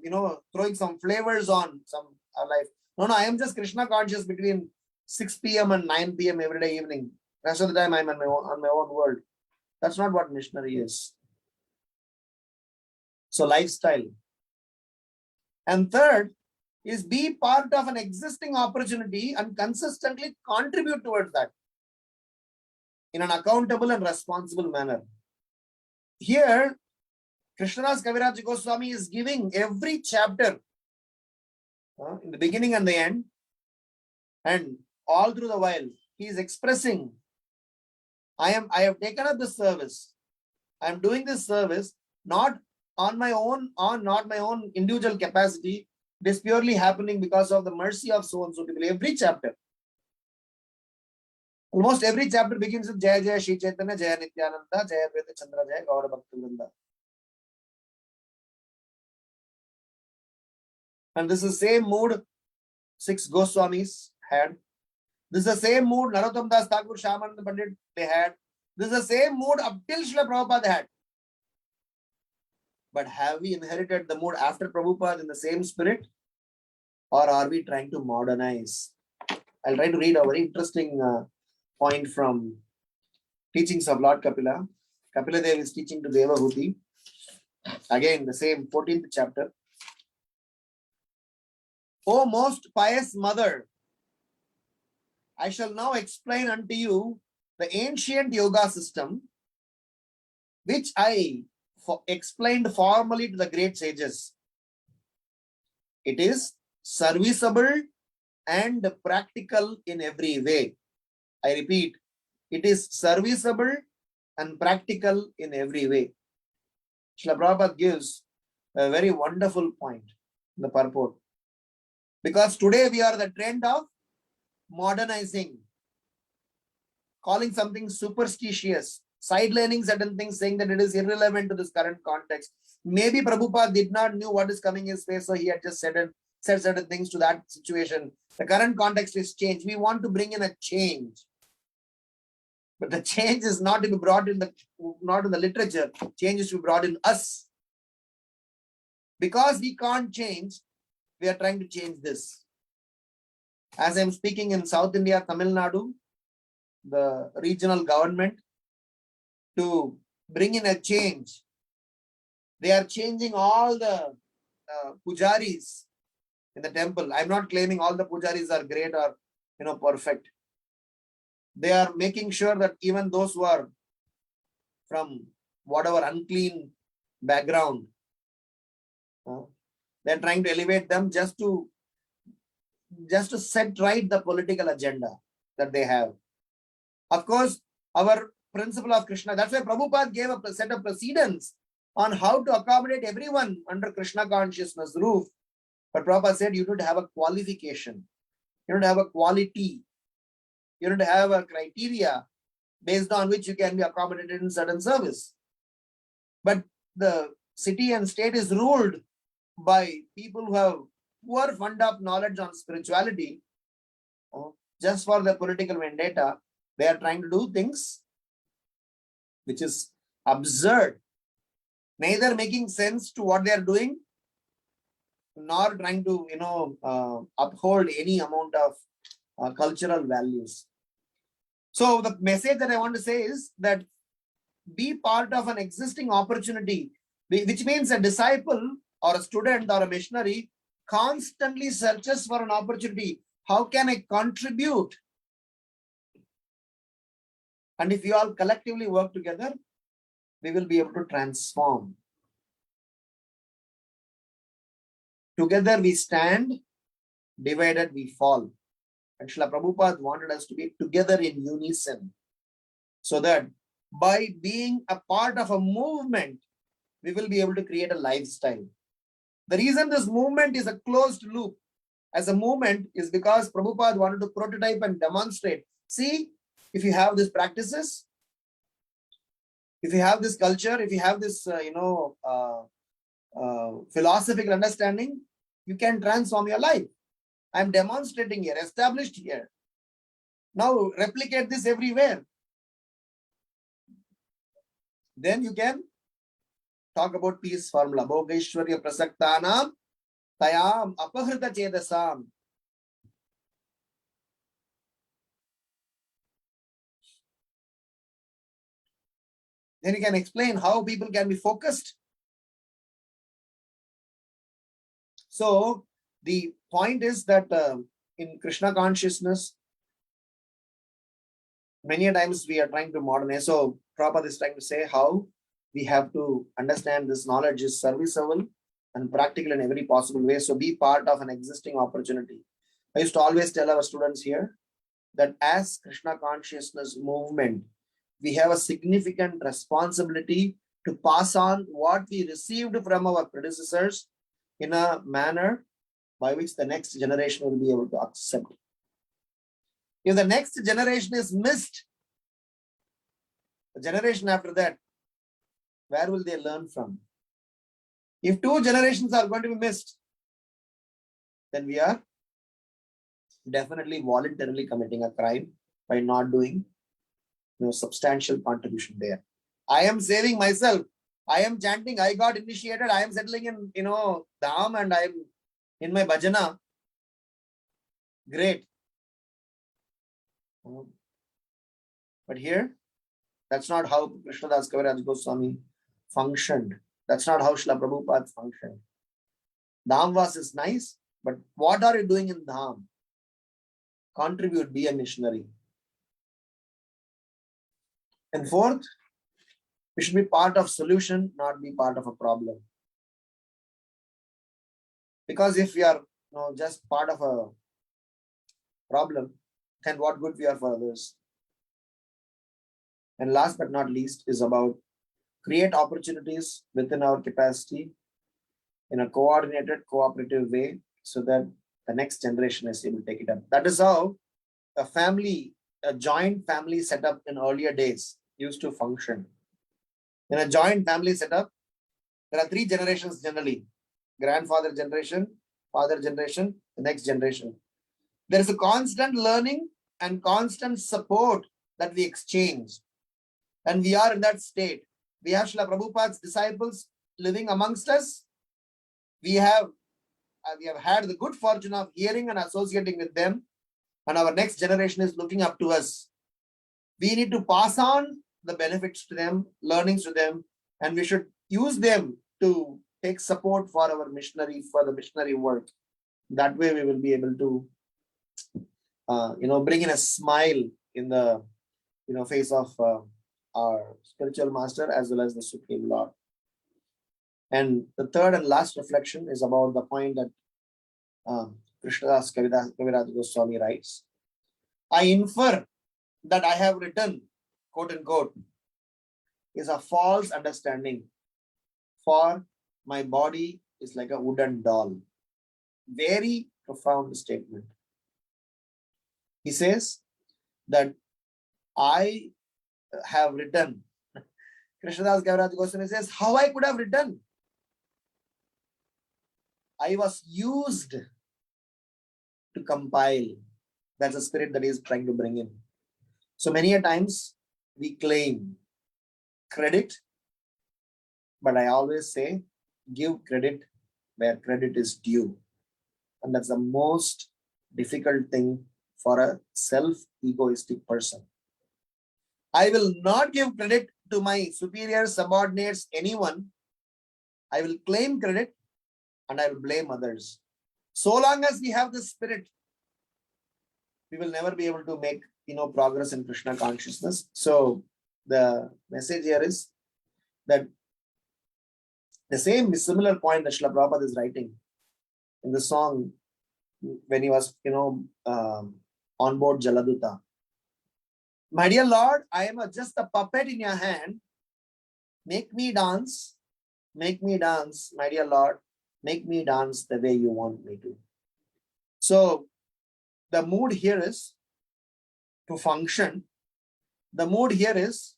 throwing some flavors on some life. No, I am just Krishna conscious between 6 p.m. and 9 p.m. every day evening. Rest of the time I'm on my own world. That's not what missionary is. So lifestyle. And third is be part of an existing opportunity and consistently contribute towards that in an accountable and responsible manner. Here, Krishnadas Kaviraj Goswami is giving every chapter in the beginning and the end, and all through the while, he is expressing, I have taken up this service. I am doing this service not on my own individual capacity. It is purely happening because of the mercy of so and so people. Every chapter. Almost every chapter begins with Jaya Jaya Shri Chaitanya, Jaya Nityananda, Jaya Advaita Chandra, Jaya Gaura Bhakti Vrinda. And this is the same mood 6 Goswamis had. This is the same mood Narottam Das Thakur, Shyamananda Pandit they had. This is the same mood up till Srila Prabhupada had. But have we inherited the mood after Prabhupada in the same spirit? Or are we trying to modernize? I'll try to read a very interesting point from teachings of Lord Kapila. Kapila Dev is teaching to Devahuti. Again, the same 14th chapter. O most pious mother, I shall now explain unto you the ancient yoga system, which I explained formally to the great sages. It is serviceable and practical in every way. I repeat, it is serviceable and practical in every way. Srila Prabhupada gives a very wonderful point in the purport. Because today we are the trend of modernizing, calling something superstitious, sidelining certain things, saying that it is irrelevant to this current context. Maybe Prabhupada did not know what is coming his way, so he had just said certain things to that situation. The current context is changed. We want to bring in a change. But the change is not to be brought in not in the literature. Change is to be brought in us. Because we can't change, we are trying to change this. As I'm speaking in South India, Tamil Nadu, the regional government, to bring in a change. They are changing all the pujaris in the temple. I'm not claiming all the pujaris are great or perfect. They are making sure that even those who are from whatever unclean background, they're trying to elevate them just to set right the political agenda that they have. Of course, our principle of Krishna, that's why Prabhupada gave a set of precedents on how to accommodate everyone under Krishna consciousness roof. But Prabhupada said you don't have a qualification, you don't have a quality, you don't have a criteria based on which you can be accommodated in certain service. But the city and state is ruled by people who have poor fund of knowledge on spirituality. Just for the political vendetta, they are trying to do things which is absurd, neither making sense to what they are doing, nor trying to uphold any amount of cultural values. So the message that I want to say is that be part of an existing opportunity, which means a disciple or a student or a missionary constantly searches for an opportunity. How can I contribute? And if you all collectively work together, we will be able to transform Together we stand, divided we fall. And Srila Prabhupada wanted us to be together in unison, so that by being a part of a movement, we will be able to create a lifestyle. The reason this movement is a closed loop as a movement is because Prabhupada wanted to prototype and demonstrate. See, if you have these practices, if you have this culture, if you have this, philosophical understanding, you can transform your life. I'm demonstrating here, established here. Now replicate this everywhere. Then you can talk about peace formula. Bhogaishwarya prasaktanam tayam apahrita chedasam. Then you can explain how people can be focused. So the point is that in Krishna consciousness, many times we are trying to modernize. So Prabhupada is trying to say how we have to understand this knowledge is serviceable and practical in every possible way. So be part of an existing opportunity. I used to always tell our students here that as Krishna consciousness movement, we have a significant responsibility to pass on what we received from our predecessors in a manner by which the next generation will be able to accept. If the next generation is missed, the generation after that, where will they learn from? If 2 generations are going to be missed, then we are definitely voluntarily committing a crime by not doing substantial contribution there. I am saving myself. I am chanting. I got initiated. I am settling in dham and I am in my bhajana. Great. But here, that's not how Krishnadas Kaviraj Goswami functioned. That's not how Srila Prabhupada functioned. Dhamvas is nice, but what are you doing in Dham? Contribute, be a missionary. And fourth, we should be part of solution, not be part of a problem. Because if we are just part of a problem, then what good we are for others. And last but not least is about create opportunities within our capacity in a coordinated, cooperative way so that the next generation is able to take it up. That is how a joint family setup in earlier days used to function. In a joint family setup, there are 3 generations generally. Grandfather generation, father generation, the next generation. There is a constant learning and constant support that we exchange. And we are in that state. We have Srila Prabhupada's disciples living amongst us. We have had the good fortune of hearing and associating with them. And our next generation is looking up to us. We need to pass on the benefits to them, learnings to them, and we should use them to take support for the missionary work. That way we will be able to bring in a smile in the face of our spiritual master as well as the Supreme Lord. And the third and last reflection is about the point that Krishnadas Kaviraj Goswami writes. I infer that I have written, quote unquote, is a false understanding, for my body is like a wooden doll. Very profound statement. He says that I have written. Krishnadas Kaviraj Goswami says, how I could have written? I was used to compile. That's the spirit that he is trying to bring in. So many a times we claim credit, but I always say give credit where credit is due. And that's the most difficult thing for a self-egoistic person. I will not give credit to my superiors, subordinates, anyone. I will claim credit and I will blame others. So long as we have this spirit, we will never be able to make progress in Krishna consciousness. So the message here is that the same similar point that Srila Prabhupada is writing. in the song when he was, on board Jaladuta. My dear Lord, I am just a puppet in your hand. Make me dance, my dear Lord. Make me dance the way you want me to. So the mood here is to function. The mood here is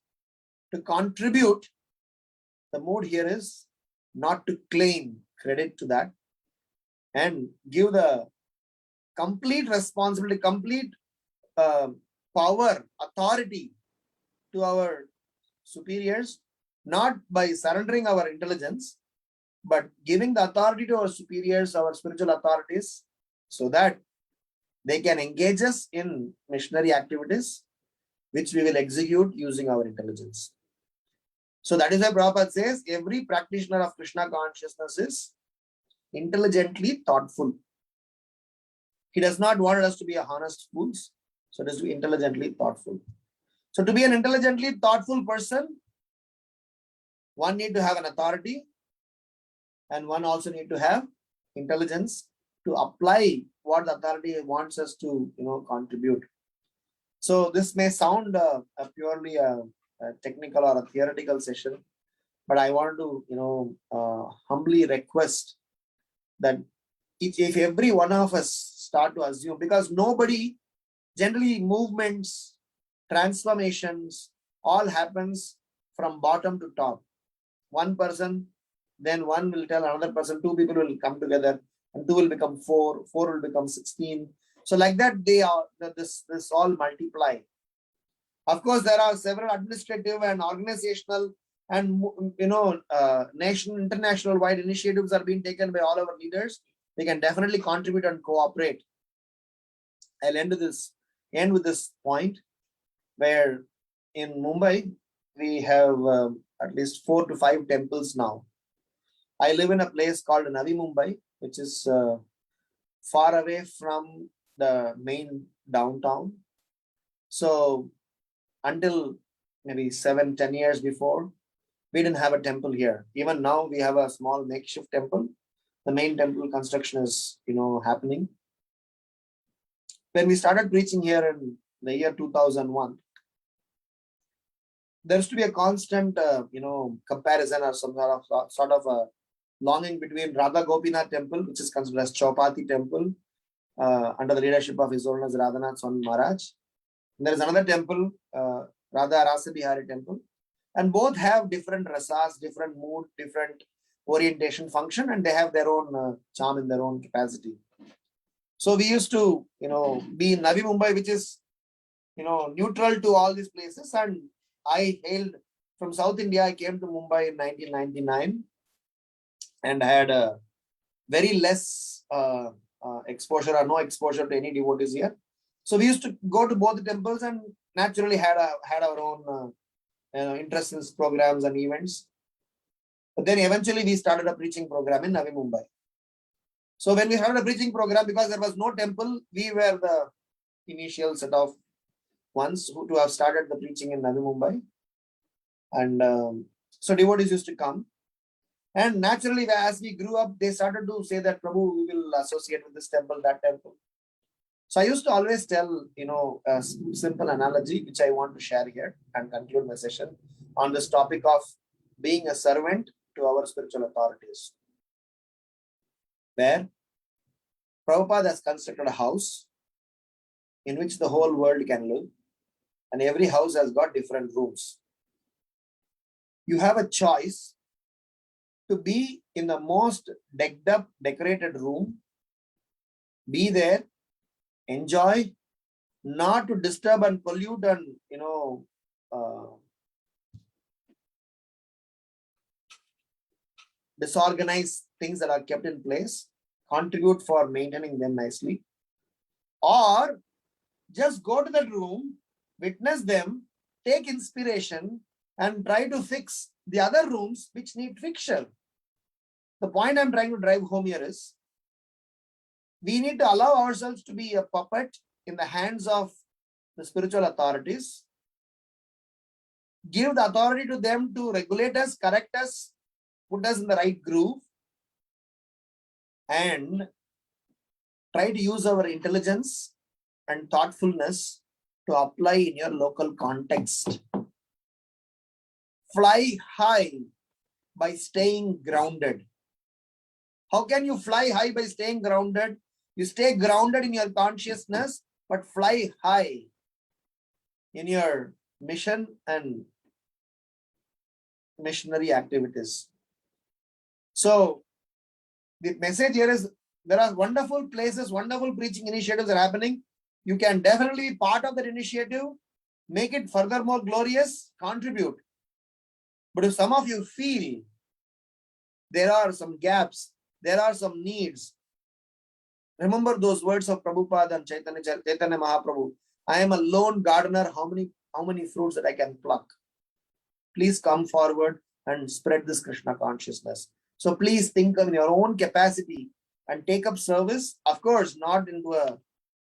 to contribute. The mood here is not to claim credit to that and give the complete responsibility, complete power, authority to our superiors, not by surrendering our intelligence, but giving the authority to our superiors, our spiritual authorities, so that they can engage us in missionary activities, which we will execute using our intelligence. So that is why Prabhupada says every practitioner of Krishna consciousness is intelligently thoughtful. He does not want us to be honest fools. So it is to be intelligently thoughtful. So to be an intelligently thoughtful person, one need to have an authority, and one also need to have intelligence to apply what the authority wants us to, contribute. So this may sound a purely a technical or a theoretical session, but I want to, humbly request that if every one of us start to assume, because nobody, generally movements, transformations, all happens from bottom to top. One person, then one will tell another person, two people will come together, and two will become four, four will become 16. So like that, they are this all multiply. Of course, there are several administrative and organizational and national, international wide initiatives are being taken by all our leaders. They can definitely contribute and cooperate. I'll end with this point, where in Mumbai we have at least 4 to 5 temples now. I live in a place called Navi Mumbai, which is far away from the main downtown. So until maybe 7-10 years before, we didn't have a temple here. Even now we have a small makeshift temple. The main temple construction is happening. When we started preaching here in the year 2001, there used to be a constant comparison or some sort of a longing between Radha Gopinath temple, which is considered as Chaupati temple, under the leadership of His Holiness Radhanath Swami Maharaj. And there is another temple, Radha Rasa Bihari temple, and both have different rasas, different mood, different orientation, function, and they have their own charm in their own capacity. So we used to, be in Navi Mumbai, which is, neutral to all these places. And I hailed from South India. I came to Mumbai in 1999 and had a very less exposure or no exposure to any devotees here. So we used to go to both the temples and naturally had our own interest in programs and events. But then eventually we started a preaching program in Navi Mumbai. So when we started a preaching program, because there was no temple, we were the initial set of ones who to have started the preaching in Navi Mumbai. And so devotees used to come. And naturally, as we grew up, they started to say that, Prabhu, we will associate with this temple, that temple. So I used to always tell, a simple analogy, which I want to share here and conclude my session on this topic of being a servant to our spiritual authorities. Where Prabhupada has constructed a house in which the whole world can live, and every house has got different rooms. You have a choice to be in the most decked up, decorated room, be there, enjoy, not to disturb and pollute and, disorganize things that are kept in place, contribute for maintaining them nicely, or just go to that room, witness them, take inspiration, and try to fix the other rooms which need fixture. The point I'm trying to drive home here is, we need to allow ourselves to be a puppet in the hands of the spiritual authorities, give the authority to them to regulate us, correct us, put us in the right groove, and try to use our intelligence and thoughtfulness to apply in your local context. Fly high by staying grounded. How can you fly high by staying grounded? You stay grounded in your consciousness, but fly high in your mission and missionary activities. So the message here is there are wonderful places, wonderful preaching initiatives are happening. You can definitely be part of that initiative, make it furthermore glorious, contribute. But if some of you feel there are some gaps, there are some needs, remember those words of Prabhupada and Chaitanya Mahaprabhu. I am a lone gardener. How many fruits that I can pluck? Please come forward and spread this Krishna consciousness. So please think of in your own capacity and take up service. Of course, not into a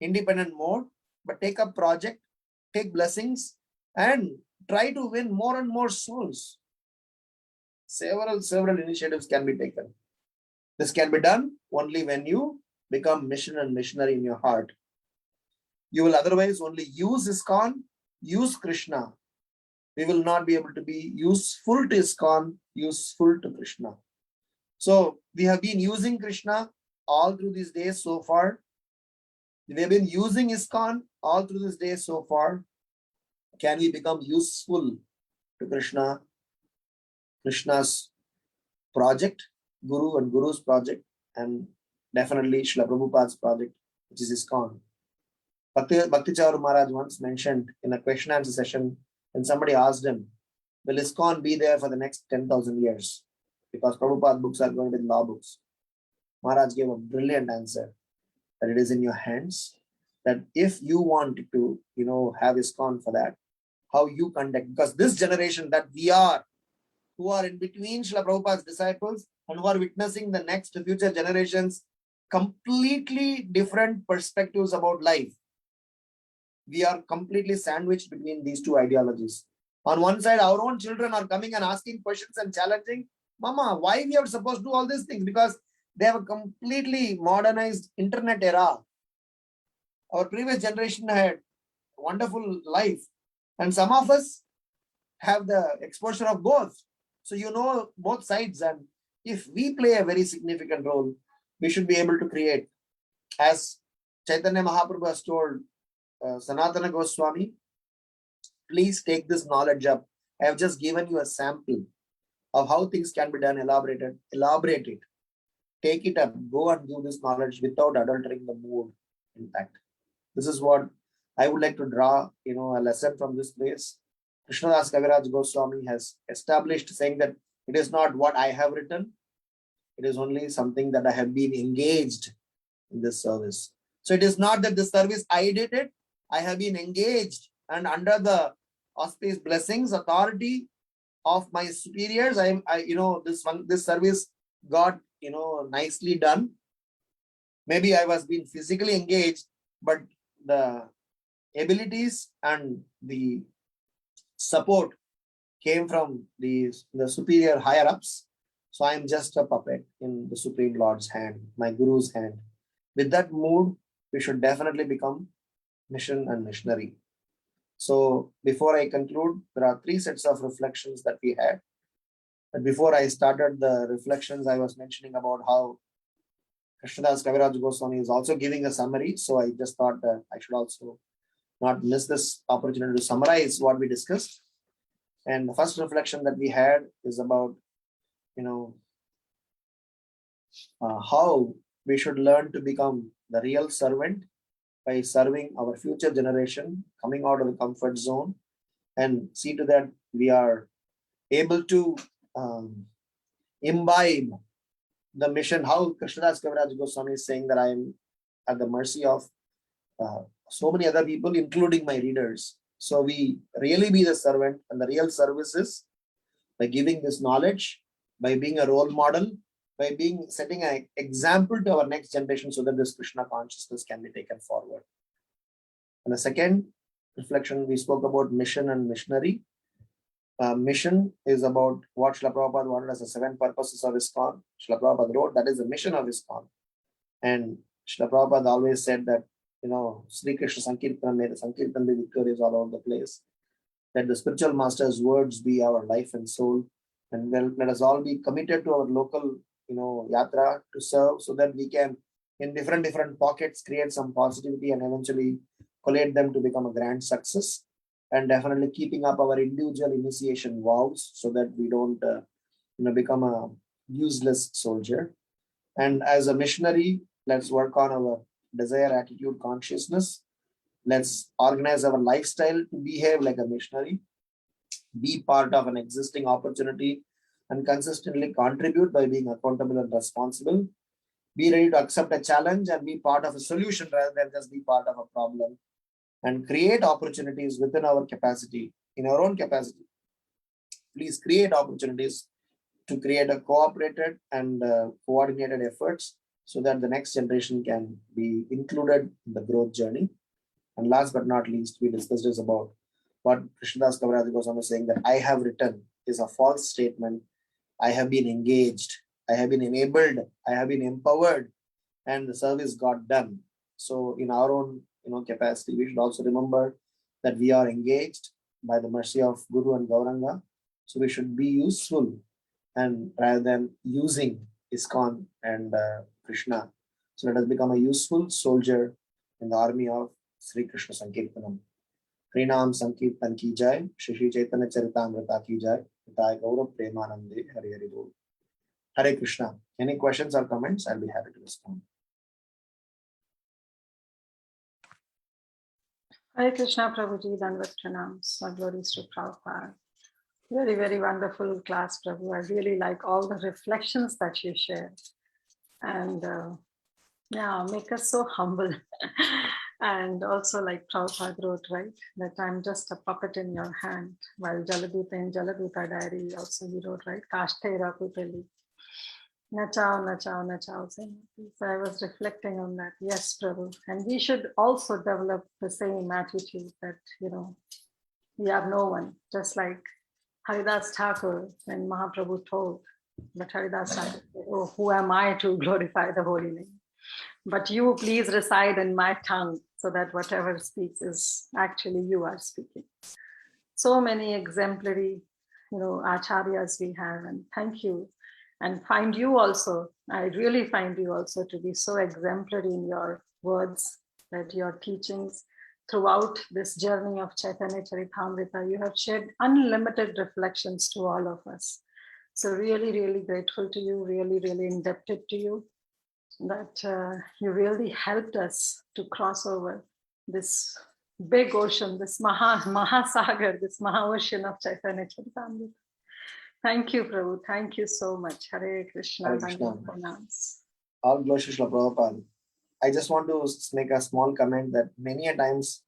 independent mode, but take up project, take blessings, and try to win more and more souls. Several initiatives can be taken. This can be done only when you become mission and missionary in your heart. You will otherwise only use ISKCON, use Krishna. We will not be able to be useful to ISKCON, useful to Krishna. So we have been using Krishna all through these days so far. We have been using ISKCON all through these days so far. Can we become useful to Krishna, Krishna's project, Guru and Guru's project, and definitely Srila Prabhupada's project, which is ISKCON. Bhakti Chaur Maharaj once mentioned in a question answer session, when somebody asked him, will ISKCON be there for the next 10,000 years? Because Prabhupada books are going to be law books. Maharaj gave a brilliant answer that it is in your hands, that if you want to, have ISKCON for that, how you conduct, because this generation that we are, who are in between Srila Prabhupada's disciples and who are witnessing the next future generations, completely different perspectives about life. We are completely sandwiched between these two ideologies. On one side, our own children are coming and asking questions and challenging, Mama, why we are supposed to do all these things? Because they have a completely modernized internet era. Our previous generation had a wonderful life. And some of us have the exposure of both. So you know both sides. And if we play a very significant role, we should be able to create. As Chaitanya Mahaprabhu has told Sanatana Goswami, please take this knowledge up. I have just given you a sample of how things can be done, elaborate it. Take it up, go and give this knowledge without adulterating the mood. In fact, this is what I would like to draw, a lesson from this place. Krishnadas Kaviraj Goswami has established, saying that it is not what I have written, it is only something that I have been engaged in this service. So it is not that this service I did it, I have been engaged and under the auspicious blessings, authority of my superiors, this service got nicely done. Maybe I was being physically engaged, but the abilities and the support came from the superior higher ups. So I am just a puppet in the Supreme Lord's hand, my Guru's hand. With that mood, we should definitely become mission and missionary. So before I conclude, there are 3 sets of reflections that we had. But before I started the reflections, I was mentioning about how Krishnadas Kaviraj Goswami is also giving a summary. So I just thought that I should also not miss this opportunity to summarize what we discussed. And the first reflection that we had is about, how we should learn to become the real servant by serving our future generation, coming out of the comfort zone, and see to that we are able to imbibe the mission. How Krishnadas Kaviraj Goswami is saying that I am at the mercy of so many other people, including my readers. So we really be the servant, and the real service is by giving this knowledge, by being a role model, by setting an example to our next generation so that this Krishna consciousness can be taken forward. And the second reflection, we spoke about mission and missionary. Mission is about what Srila Prabhupada wanted as the 7 purposes of ISKCON. Srila Prabhupada wrote, that is the mission of ISKCON. And Srila Prabhupada always said that, Sri Krishna Sankirtan, may the Sankirtan be victorious all over the place. Let the spiritual master's words be our life and soul. And let us all be committed to our local, yatra to serve, so that we can, in different pockets, create some positivity and eventually collate them to become a grand success. And definitely keeping up our individual initiation vows, so that we don't, become a useless soldier. And as a missionary, let's work on our desire, attitude, consciousness. Let's organize our lifestyle to behave like a missionary, be part of an existing opportunity, and consistently contribute by being accountable and responsible. Be ready to accept a challenge and be part of a solution rather than just be part of a problem. And create opportunities within our capacity, in our own capacity. Please create opportunities to create a cooperated and coordinated efforts, so that the next generation can be included in the growth journey. And last but not least, we discussed this about what Krishnadas Kaviraj Goswami was saying, that I have written is a false statement. I have been engaged, I have been enabled, I have been empowered, and the service got done. So in our own capacity, we should also remember that we are engaged by the mercy of Guru and Gauranga. So we should be useful, and rather than using ISKCON and Krishna. So let us become a useful soldier in the army of Sri Krishna Sankirtanam. Harinam Sankirtan ki jai, Shri Caitanya Caritamrta ki jai, Pitai Gaurav Premanande, Hari Hari Bol. Hare Krishna. Any questions or comments? I'll be happy to respond. Hare Krishna, Prabhuji, Dandavat Pranams. All glories to Prabhupada. Very, very wonderful class, Prabhu. I really like all the reflections that you shared. And make us so humble. And also, like Prabhupada wrote, right, that I'm just a puppet in your hand. While Jaladuta in Jaladuta diary also he wrote, right, Kashtera Putali. Nachao, nachao, nachao. So I was reflecting on that. Yes, Prabhu. And we should also develop the same attitude that, we are no one. Just like Haridas Thakur, when Mahaprabhu told, but Haridas Thakur said, oh, who am I to glorify the holy name? But you please reside in my tongue, so that whatever speaks is actually you are speaking. So many exemplary, acharyas we have, and thank you. And find you also, I really find you also to be so exemplary in your words, that your teachings throughout this journey of Caitanya Caritamrta, you have shared unlimited reflections to all of us. So really, really grateful to you, really, really indebted to you, that you really helped us to cross over this big ocean, this Mahasagar, this Mahaocean of Caitanya Caritamrta. Thank you, Prabhu. Thank you so much. Hare Krishna. Hare Krishna. Pranams. All glories to Srila Prabhupada. I just want to make a small comment that many a times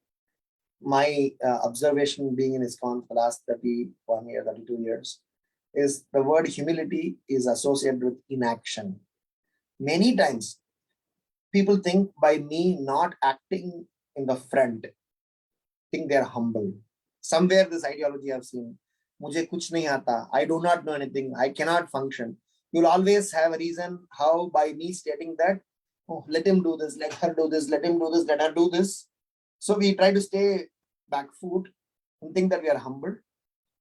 my observation being in ISKCON for the last 31 years, 32 years, is the word humility is associated with inaction. Many times people think by me not acting in the front, think they're humble. Somewhere this ideology I've seen, mujhe kuch nahi aata, I do not know anything, I cannot function. You'll always have a reason how by me stating that, oh, let him do this, let her do this, let him do this, let her do this. So we try to stay back foot and think that we are humble,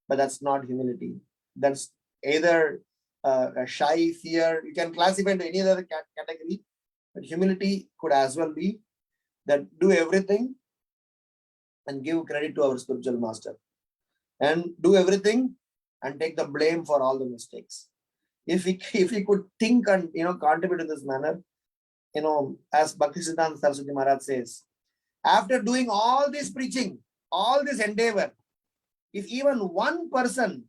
but that's not humility. That's either a shy, fear. You can classify into any other category, but humility could as well be that do everything and give credit to our spiritual master, and do everything and take the blame for all the mistakes. If we could think and contribute in this manner, as Bhaktisiddhanta Saraswati Maharaj says, after doing all this preaching, all this endeavor, if even one person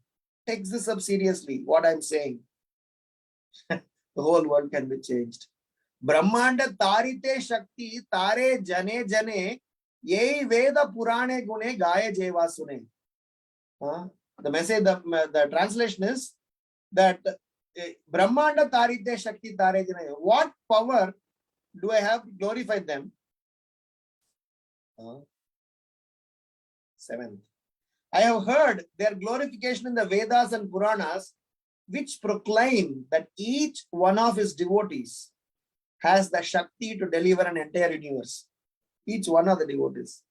takes this up seriously, what I'm saying, the whole world can be changed. Brahmanda tarite shakti tare jane jane yei veda purane gune gaye jeva sune. The message, the translation is that Brahmanda tarite shakti tare jane. What power do I have to glorify them? Seventh, I have heard their glorification in the Vedas and Puranas, which proclaim that each one of his devotees has the Shakti to deliver an entire universe. Each one of the devotees.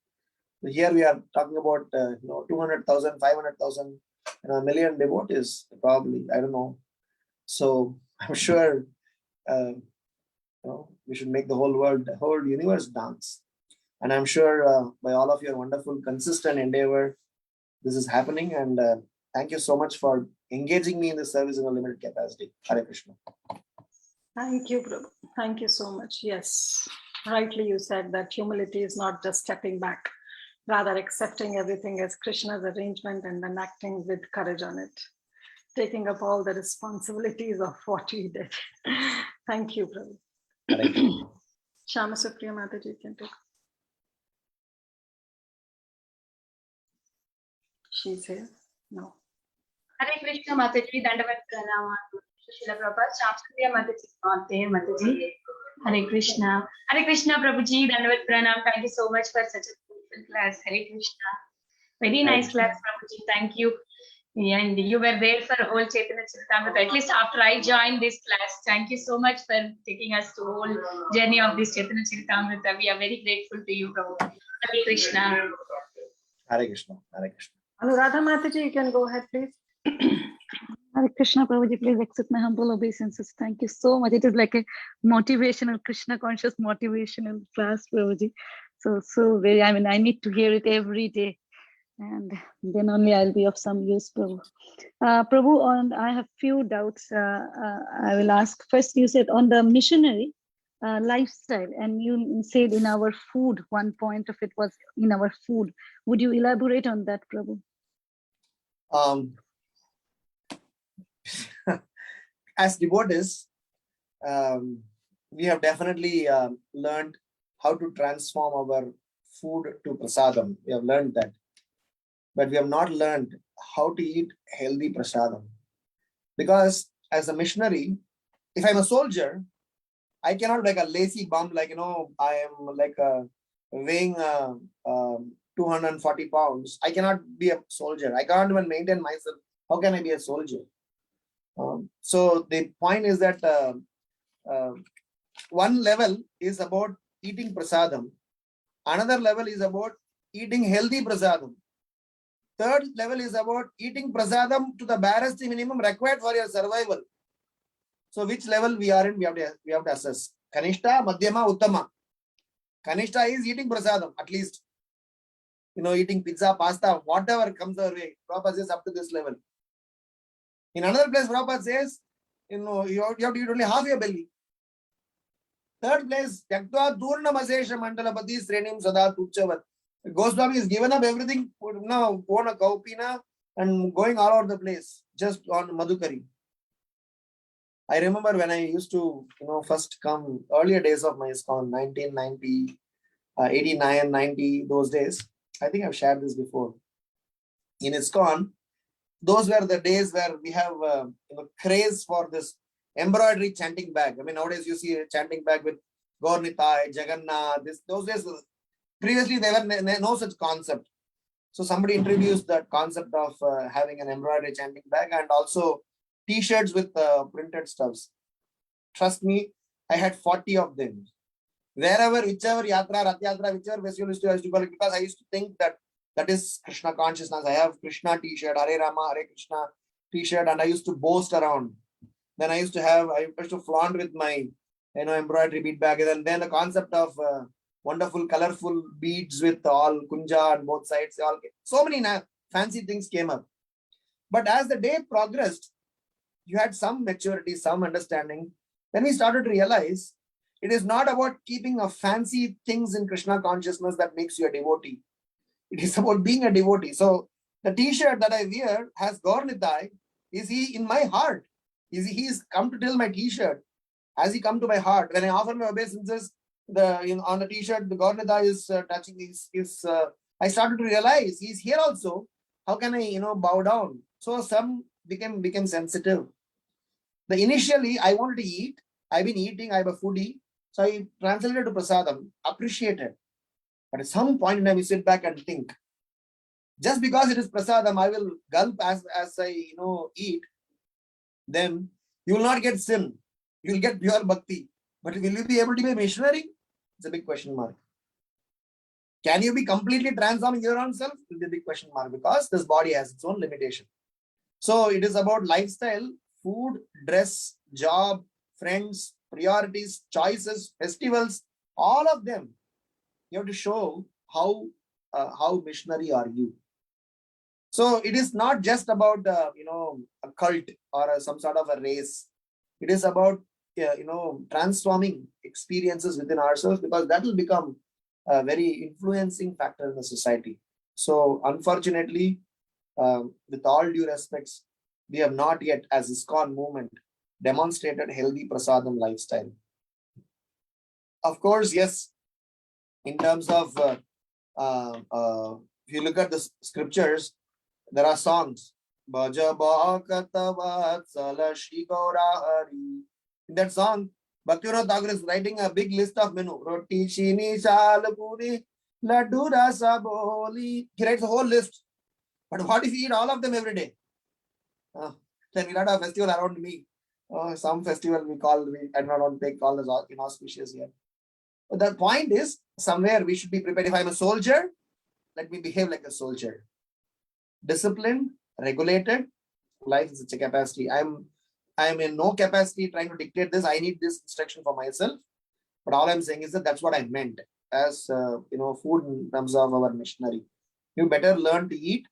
So here we are talking about 200,000, 500,000, a million devotees, probably. I don't know. So I'm sure we should make the whole world, the whole universe dance. And I'm sure by all of your wonderful, consistent endeavor, this is happening. And thank you so much for engaging me in the service in a limited capacity. Hare Krishna. Thank you, Prabhu. Thank you so much. Yes, rightly you said that humility is not just stepping back, rather accepting everything as Krishna's arrangement and then acting with courage on it, taking up all the responsibilities of what we did. Thank you, Prabhu. Shama Supriya Mataji can take. She's here? No. Hare Krishna Mataji, Dandavat Pranama. Srila Prabhupada, Shama Mataji, Mataji. Hare Krishna. Hare Krishna Prabhuji, Dandavat Pranam. Thank you so much for such a beautiful class. Hare Krishna. Very nice class, Prabhuji. Thank you. And you were there for whole Caitanya Caritamrta, at least after I joined this class. Thank you so much for taking us to whole journey of this Caitanya Caritamrta. We are very grateful to you, Prabhu. Hare Krishna. Hare Krishna. Hare Krishna. Anuradha Mataji, you can go ahead, please. Hare Krishna, Prabhuji, please accept my humble obeisances. Thank you so much. It is like a motivational, Krishna conscious motivational class, Prabhuji. So very, I need to hear it every day. And then only I'll be of some use, Prabhu. Prabhu, I have few doubts. I will ask. First, you said on the missionary lifestyle, and you said in our food, one point of it was in our food. Would you elaborate on that, Prabhu? As devotees, we have definitely learned how to transform our food to prasadam. We have learned that. But we have not learned how to eat healthy prasadam. Because as a missionary, if I'm a soldier, I cannot like a lazy bum, I am like weighing 240 pounds. I cannot be a soldier. I can't even maintain myself. How can I be a soldier? So the point is that one level is about eating prasadam. Another level is about eating healthy prasadam. Third level is about eating prasadam to the barest minimum required for your survival. So which level we are in, we have to assess. Kanishta, Madhyama, Uttama. Kanishta is eating prasadam, at least. Eating pizza, pasta, whatever comes our way. Prabhupada says up to this level. In another place, Prabhupada says, you have to eat only half your belly. Third place, Tyaktva Durna Masesha Mandalapati Srenim Sada Tuchavat. Goswami is given up everything, own a kaupina and going all over the place, just on Madhukari. I remember when I used to, first come, earlier days of my ISKCON, 1990, 89, 90, those days. I think I've shared this before. In ISKCON, those were the days where we have craze for this embroidery chanting bag. Nowadays you see a chanting bag with Gaurnitai, Jagannath, those days. Previously, there were no such concept. So somebody introduced that concept of having an embroidery chanting bag and also T-shirts with printed stuffs. Trust me, I had 40 of them. Wherever, whichever yatra, Rath Yatra, whichever festival I used to call it, because I used to think that is Krishna consciousness. I have Krishna T-shirt, Hare Rama, Hare Krishna T-shirt, and I used to boast around. Then I used to flaunt with my embroidery bead bag. And then the concept of wonderful, colorful beads with all kunja on both sides. So many fancy things came up. But as the day progressed, you had some maturity, some understanding. Then we started to realize it is not about keeping a fancy things in Krishna consciousness that makes you a devotee. It is about being a devotee. So the T-shirt that I wear has Gaurnitai. Is he in my heart? He's come to tell my T-shirt. Has he come to my heart? When I offer my obeisances, on the T-shirt, the Gaurnitai is touching his. I started to realize he's here also. How can I, bow down? So some became sensitive. Initially, I wanted to eat. I've been eating. I'm a foodie. So I translated to prasadam, appreciated. But at some point in time, we sit back and think. Just because it is prasadam, I will gulp as I eat. Then you will not get sin. You will get pure bhakti. But will you be able to be a missionary? It's a big question mark. Can you be completely transforming your own self? It will be a big question mark, because this body has its own limitation. So it is about lifestyle, food, dress, job, friends, priorities, choices, festivals, all of them. You have to show how missionary are you. So it is not just about a cult or some sort of a race. It is about transforming experiences within ourselves, because that will become a very influencing factor in the society. So unfortunately, with all due respects, we have not yet, as ISKCON movement, demonstrated healthy prasadam lifestyle. Of course, yes, in terms of if you look at the scriptures, there are songs. In that song, Bhaktivinoda Thakur is writing a big list of menu. Roti, chini, chal, puri, laddu, rasa, boli. He writes a whole list. But what if you eat all of them every day? Then we'll have a festival around me. Some festival I do not want to take all the inauspicious here. But the point is, somewhere we should be prepared. If I'm a soldier, let me behave like a soldier. Disciplined, regulated, life is such a capacity. I'm in no capacity trying to dictate this. I need this instruction for myself. But all I'm saying is that that's what I meant as food in terms of our missionary. You better learn to eat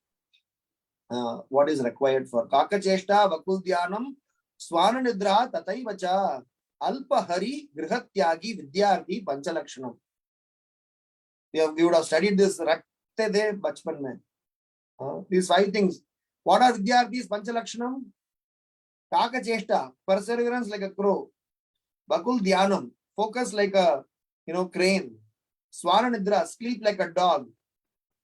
what is required for. Kakacheshta vakul dhyanam swana nidra tatai vacha alpa hari grihatyagi vidyarthi panchalakshanam. We would have studied this rakte de bachpan mein. These 5 things. What are vidyarthis? Panchalakshanam. Kakacheshta, perseverance like a crow. Vakul dhyanam, focus like a crane. Swana nidra, sleep like a dog.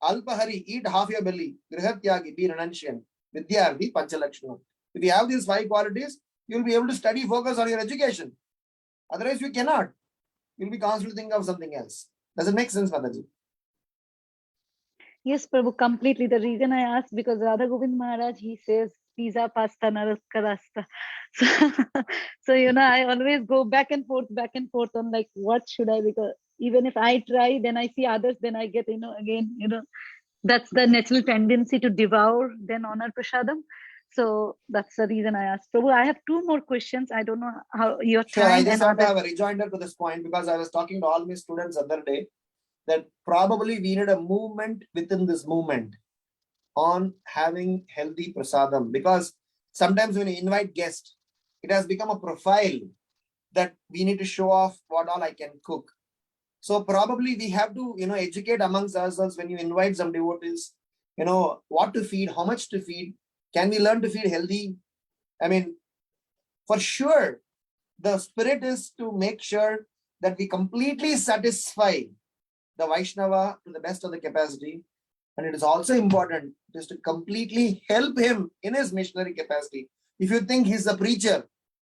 Alpahari, eat half your belly. Grihatyagi, be renunciant. Vidyarthi, panchalakshanam. If you have these 5 qualities, you will be able to study, focus on your education. Otherwise, you cannot. You'll be constantly thinking of something else. Does it make sense, Mataji? Yes, Prabhu, completely. The reason I asked, because Radha Govind Maharaj, he says, pizza, pasta, naraskarasta. So, I always go back and forth on like, what should I, because even if I try, then I see others, then I get, again, that's the natural tendency to devour, then honor prasadam. So that's the reason I asked. Prabhu, I have 2 more questions. I don't know how your time. Sure, I just want to have a rejoinder to this point, because I was talking to all my students the other day that probably we need a movement within this movement on having healthy prasadam, because sometimes when you invite guests, it has become a profile that we need to show off what all I can cook. So probably we have to, educate amongst ourselves when you invite some devotees, what to feed, how much to feed. Can we learn to feed healthy? I mean, for sure, the spirit is to make sure that we completely satisfy the Vaishnava to the best of the capacity. And it is also important just to completely help him in his missionary capacity. If you think he's a preacher,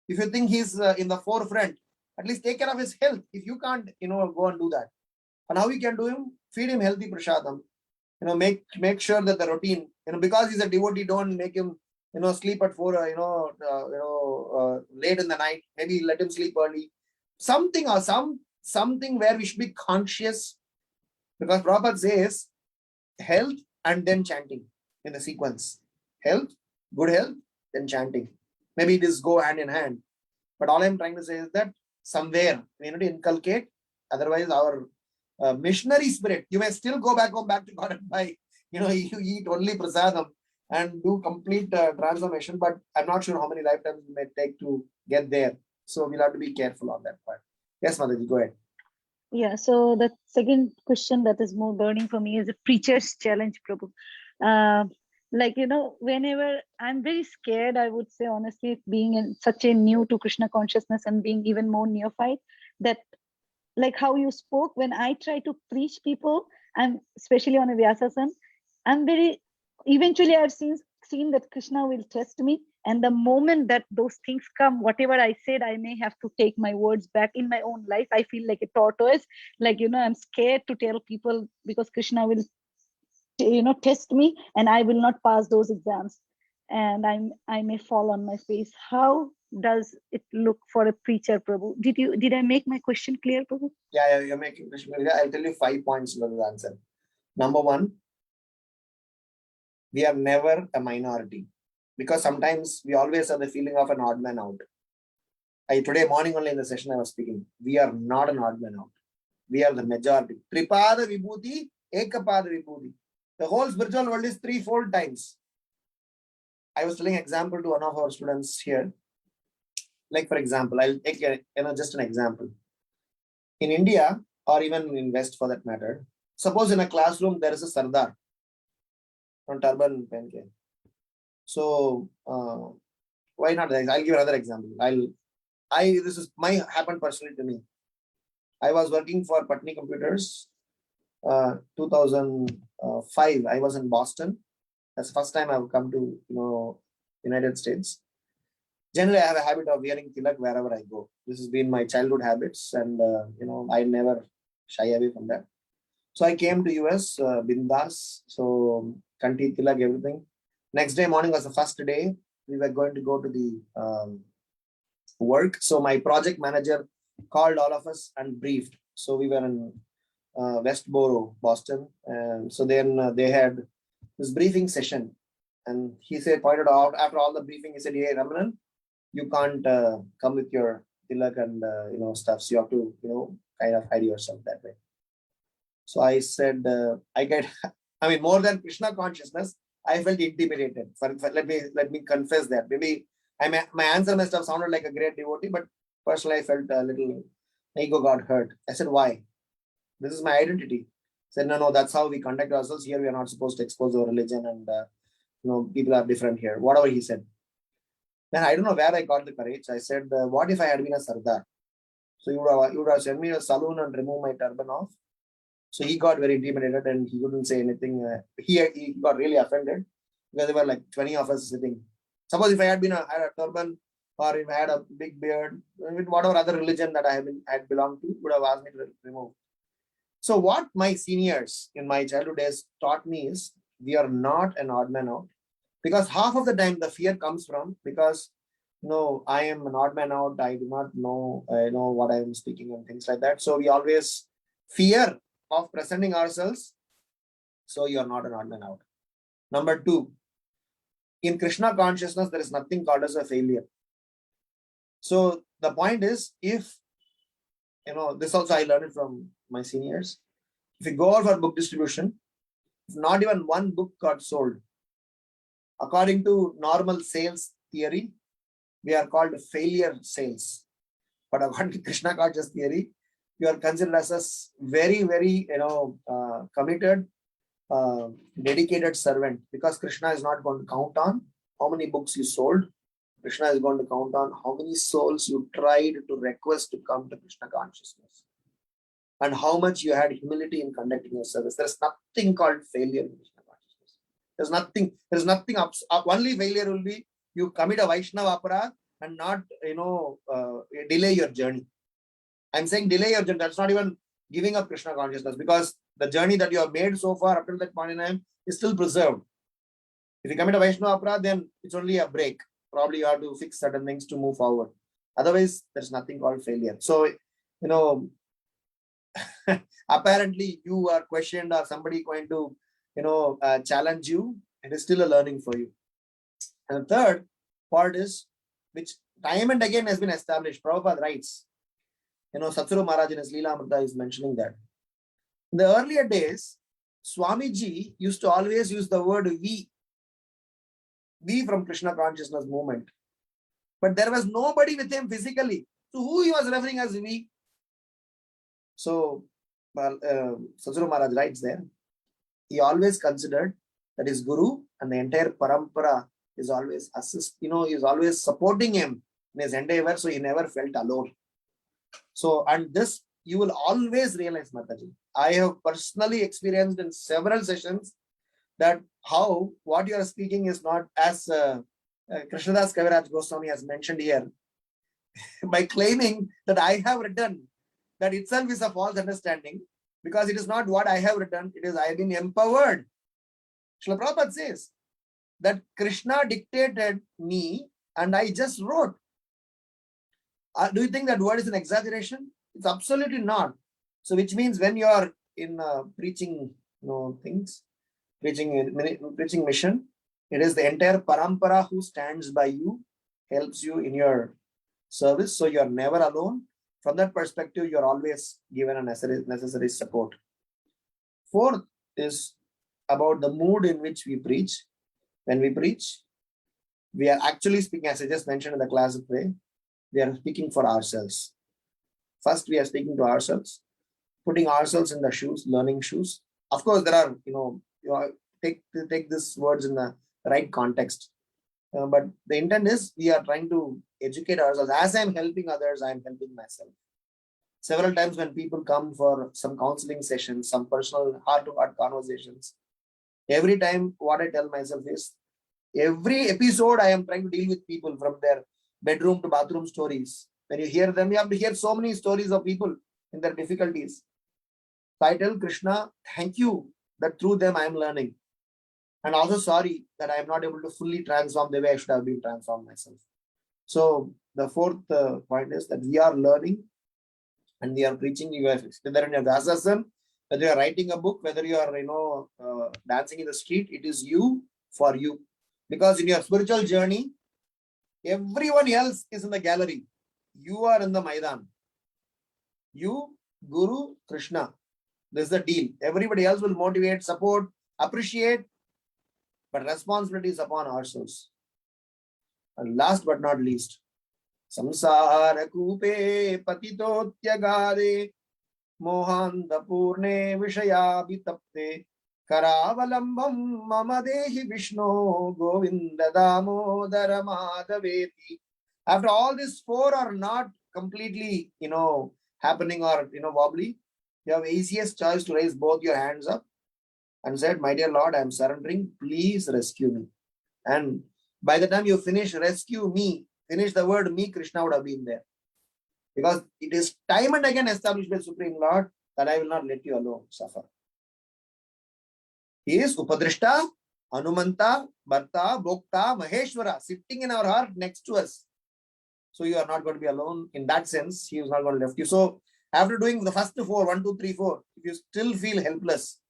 if you think he's in the forefront, at least take care of his health. If you can't, go and do that. And how you can do him? Feed him healthy prasadam. Make sure that the routine, because he's a devotee, don't make him, sleep at 4, late in the night. Maybe let him sleep early. Something where we should be conscious, because Prabhupada says health and then chanting in the sequence. Health, good health, then chanting. Maybe it is go hand in hand. But all I'm trying to say is that somewhere we need to inculcate. Otherwise, our missionary spirit, you may still go back to God and buy, you eat only prasadam and do complete transformation. But I'm not sure how many lifetimes it may take to get there. So we'll have to be careful on that part. Yes, Mataji, go ahead. Yeah, so the second question that is more burning for me is a preacher's challenge, Prabhu. Whenever I'm very scared, I would say honestly, being in such a new to Krishna consciousness and being even more neophyte, that like how you spoke, when I try to preach people, I'm especially on a Vyasasan, eventually I've seen that Krishna will test me. And the moment that those things come, whatever I said, I may have to take my words back in my own life. I feel like a tortoise, I'm scared to tell people, because Krishna will, test me and I will not pass those exams. And I may fall on my face. How does it look for a preacher, Prabhu? Did I make my question clear, Prabhu? Yeah, you're making question clear. I'll tell you 5 points for the answer. Number one, we are never a minority, because sometimes we always have the feeling of an odd man out. Today morning only in the session I was speaking, we are not an odd man out. We are the majority. Tripada Vibhuti, Ekapada Vibhuti. The whole spiritual world is threefold times. I was telling example to one of our students here. Like for example, I'll take just an example. In India, or even in West for that matter, suppose in a classroom there is a Sardar on turban penke. So why not? I'll give another example. This is happened personally to me. I was working for Patni Computers. 2005. I was in Boston. That's the first time I've come to United States. Generally, I have a habit of wearing tilak wherever I go. This has been my childhood habits, and I never shy away from that. So I came to US, bindas. So kanti, tilak, everything. Next day morning was the first day. We were going to go to the work. So my project manager called all of us and briefed. So we were in Westboro, Boston. And so then they had this briefing session. And he pointed out, after all the briefing, he said, "Hey, Ramanan, you can't come with your tilak and stuff. So you have to, kind of hide yourself that way." So I said, more than Krishna consciousness, I felt intimidated. Let me confess that. Maybe my answer must have sounded like a great devotee, but personally I felt a little ego got hurt. I said, "Why? This is my identity." He said, no, that's how we conduct ourselves. Here we are not supposed to expose our religion, and people are different here. Whatever he said. Then I don't know where I got the courage. I said, what if I had been a Sardar? So you would have sent me a saloon and remove my turban off. So he got very intimidated and he couldn't say anything. He got really offended because there were like 20 of us sitting. Suppose if I had had a turban, or if I had a big beard, with whatever other religion that I had belonged to, would have asked me to remove. So what my seniors in my childhood days taught me is, we are not an odd man out, because half of the time the fear comes from, because I am an odd man out, I do not know what I am speaking and things like that. So we always fear of presenting ourselves. So you are not an odd man out. Number two, in Krishna consciousness, there is nothing called as a failure. So the point is, if this also I learned it from my seniors. If you go out for book distribution, if not even one book got sold, according to normal sales theory, we are called failure sales. But according to Krishna conscious theory, you are considered as a very, very committed, dedicated servant, because Krishna is not going to count on how many books you sold. Krishna is going to count on how many souls you tried to request to come to Krishna consciousness, and how much you had humility in conducting your service. There is nothing called failure in Krishna consciousness. There's nothing. Only failure will be you commit a Vaishnava aparadh and not delay your journey. I'm saying delay your journey. That's not even giving up Krishna consciousness, because the journey that you have made so far up to that point in time is still preserved. If you commit a Vaishnava aparadh, then it's only a break. Probably you have to fix certain things to move forward. Otherwise, there's nothing called failure. So, apparently you are questioned or somebody going to, challenge you. It is still a learning for you. And the third part is, which time and again has been established. Prabhupada writes, Satsuru Maharaj in his Lila Amrita is mentioning that. In the earlier days, Swamiji used to always use the word we from Krishna consciousness movement. But there was nobody with him physically. So who he was referring as we? So Satsuru Maharaj writes there, he always considered that his guru and the entire parampara is always is always supporting him in his endeavor, so he never felt alone. So, and this you will always realize, Mataji. I have personally experienced in several sessions that what you are speaking is not as Krishnadas Kaviraj Goswami has mentioned here. By claiming that I have written, that itself is a false understanding, because it is not what I have written, it is I have been empowered. Srila Prabhupada says that Krishna dictated me and I just wrote. Do you think that word is an exaggeration? It's absolutely not. So which means when you are in preaching, things, preaching mission, it is the entire parampara who stands by you, helps you in your service. So you are never alone. From that perspective, you are always given a necessary support. Fourth is about the mood in which we preach. When we preach, we are actually speaking, as I just mentioned in the class today, we are speaking for ourselves. First, we are speaking to ourselves, putting ourselves in the shoes, learning shoes. Of course, there are, take these words in the right context. But the intent is we are trying to educate ourselves. As I'm helping others, I'm helping myself. Several times when people come for some counseling sessions, some personal heart-to-heart conversations, every time what I tell myself is, every episode I am trying to deal with people from their bedroom to bathroom stories. When you hear them, you have to hear so many stories of people in their difficulties. So I tell Krishna, thank you that through them I am learning. And also sorry that I am not able to fully transform the way I should have been transformed myself. So the fourth point is that we are learning and we are preaching. Whether in your Vyasasana, whether you are writing a book, whether you are dancing in the street, it is you for you. Because in your spiritual journey, everyone else is in the gallery. You are in the Maidan. You, Guru, Krishna. This is the deal. Everybody else will motivate, support, appreciate, but responsibility is upon ourselves. And last but not least, samsara kupe patitotyagade mohanda purne vishayabhitapte karavalambam mama dehi Vishnu govinda damodara madhaveti. After all these four are not completely, happening or, wobbly, you have easiest choice to raise both your hands up and said, my dear Lord, I am surrendering. Please rescue me. And by the time you finish rescue me, finish the word me, Krishna would have been there. Because it is time and again established by Supreme Lord that I will not let you alone suffer. He is Upadrishta, Hanumanta, Bharta, Bhokta, Maheshwara, sitting in our heart next to us. So you are not going to be alone. In that sense, he is not going to left you. So after doing the first four, 1, 2, 3, 4, if you still feel helpless,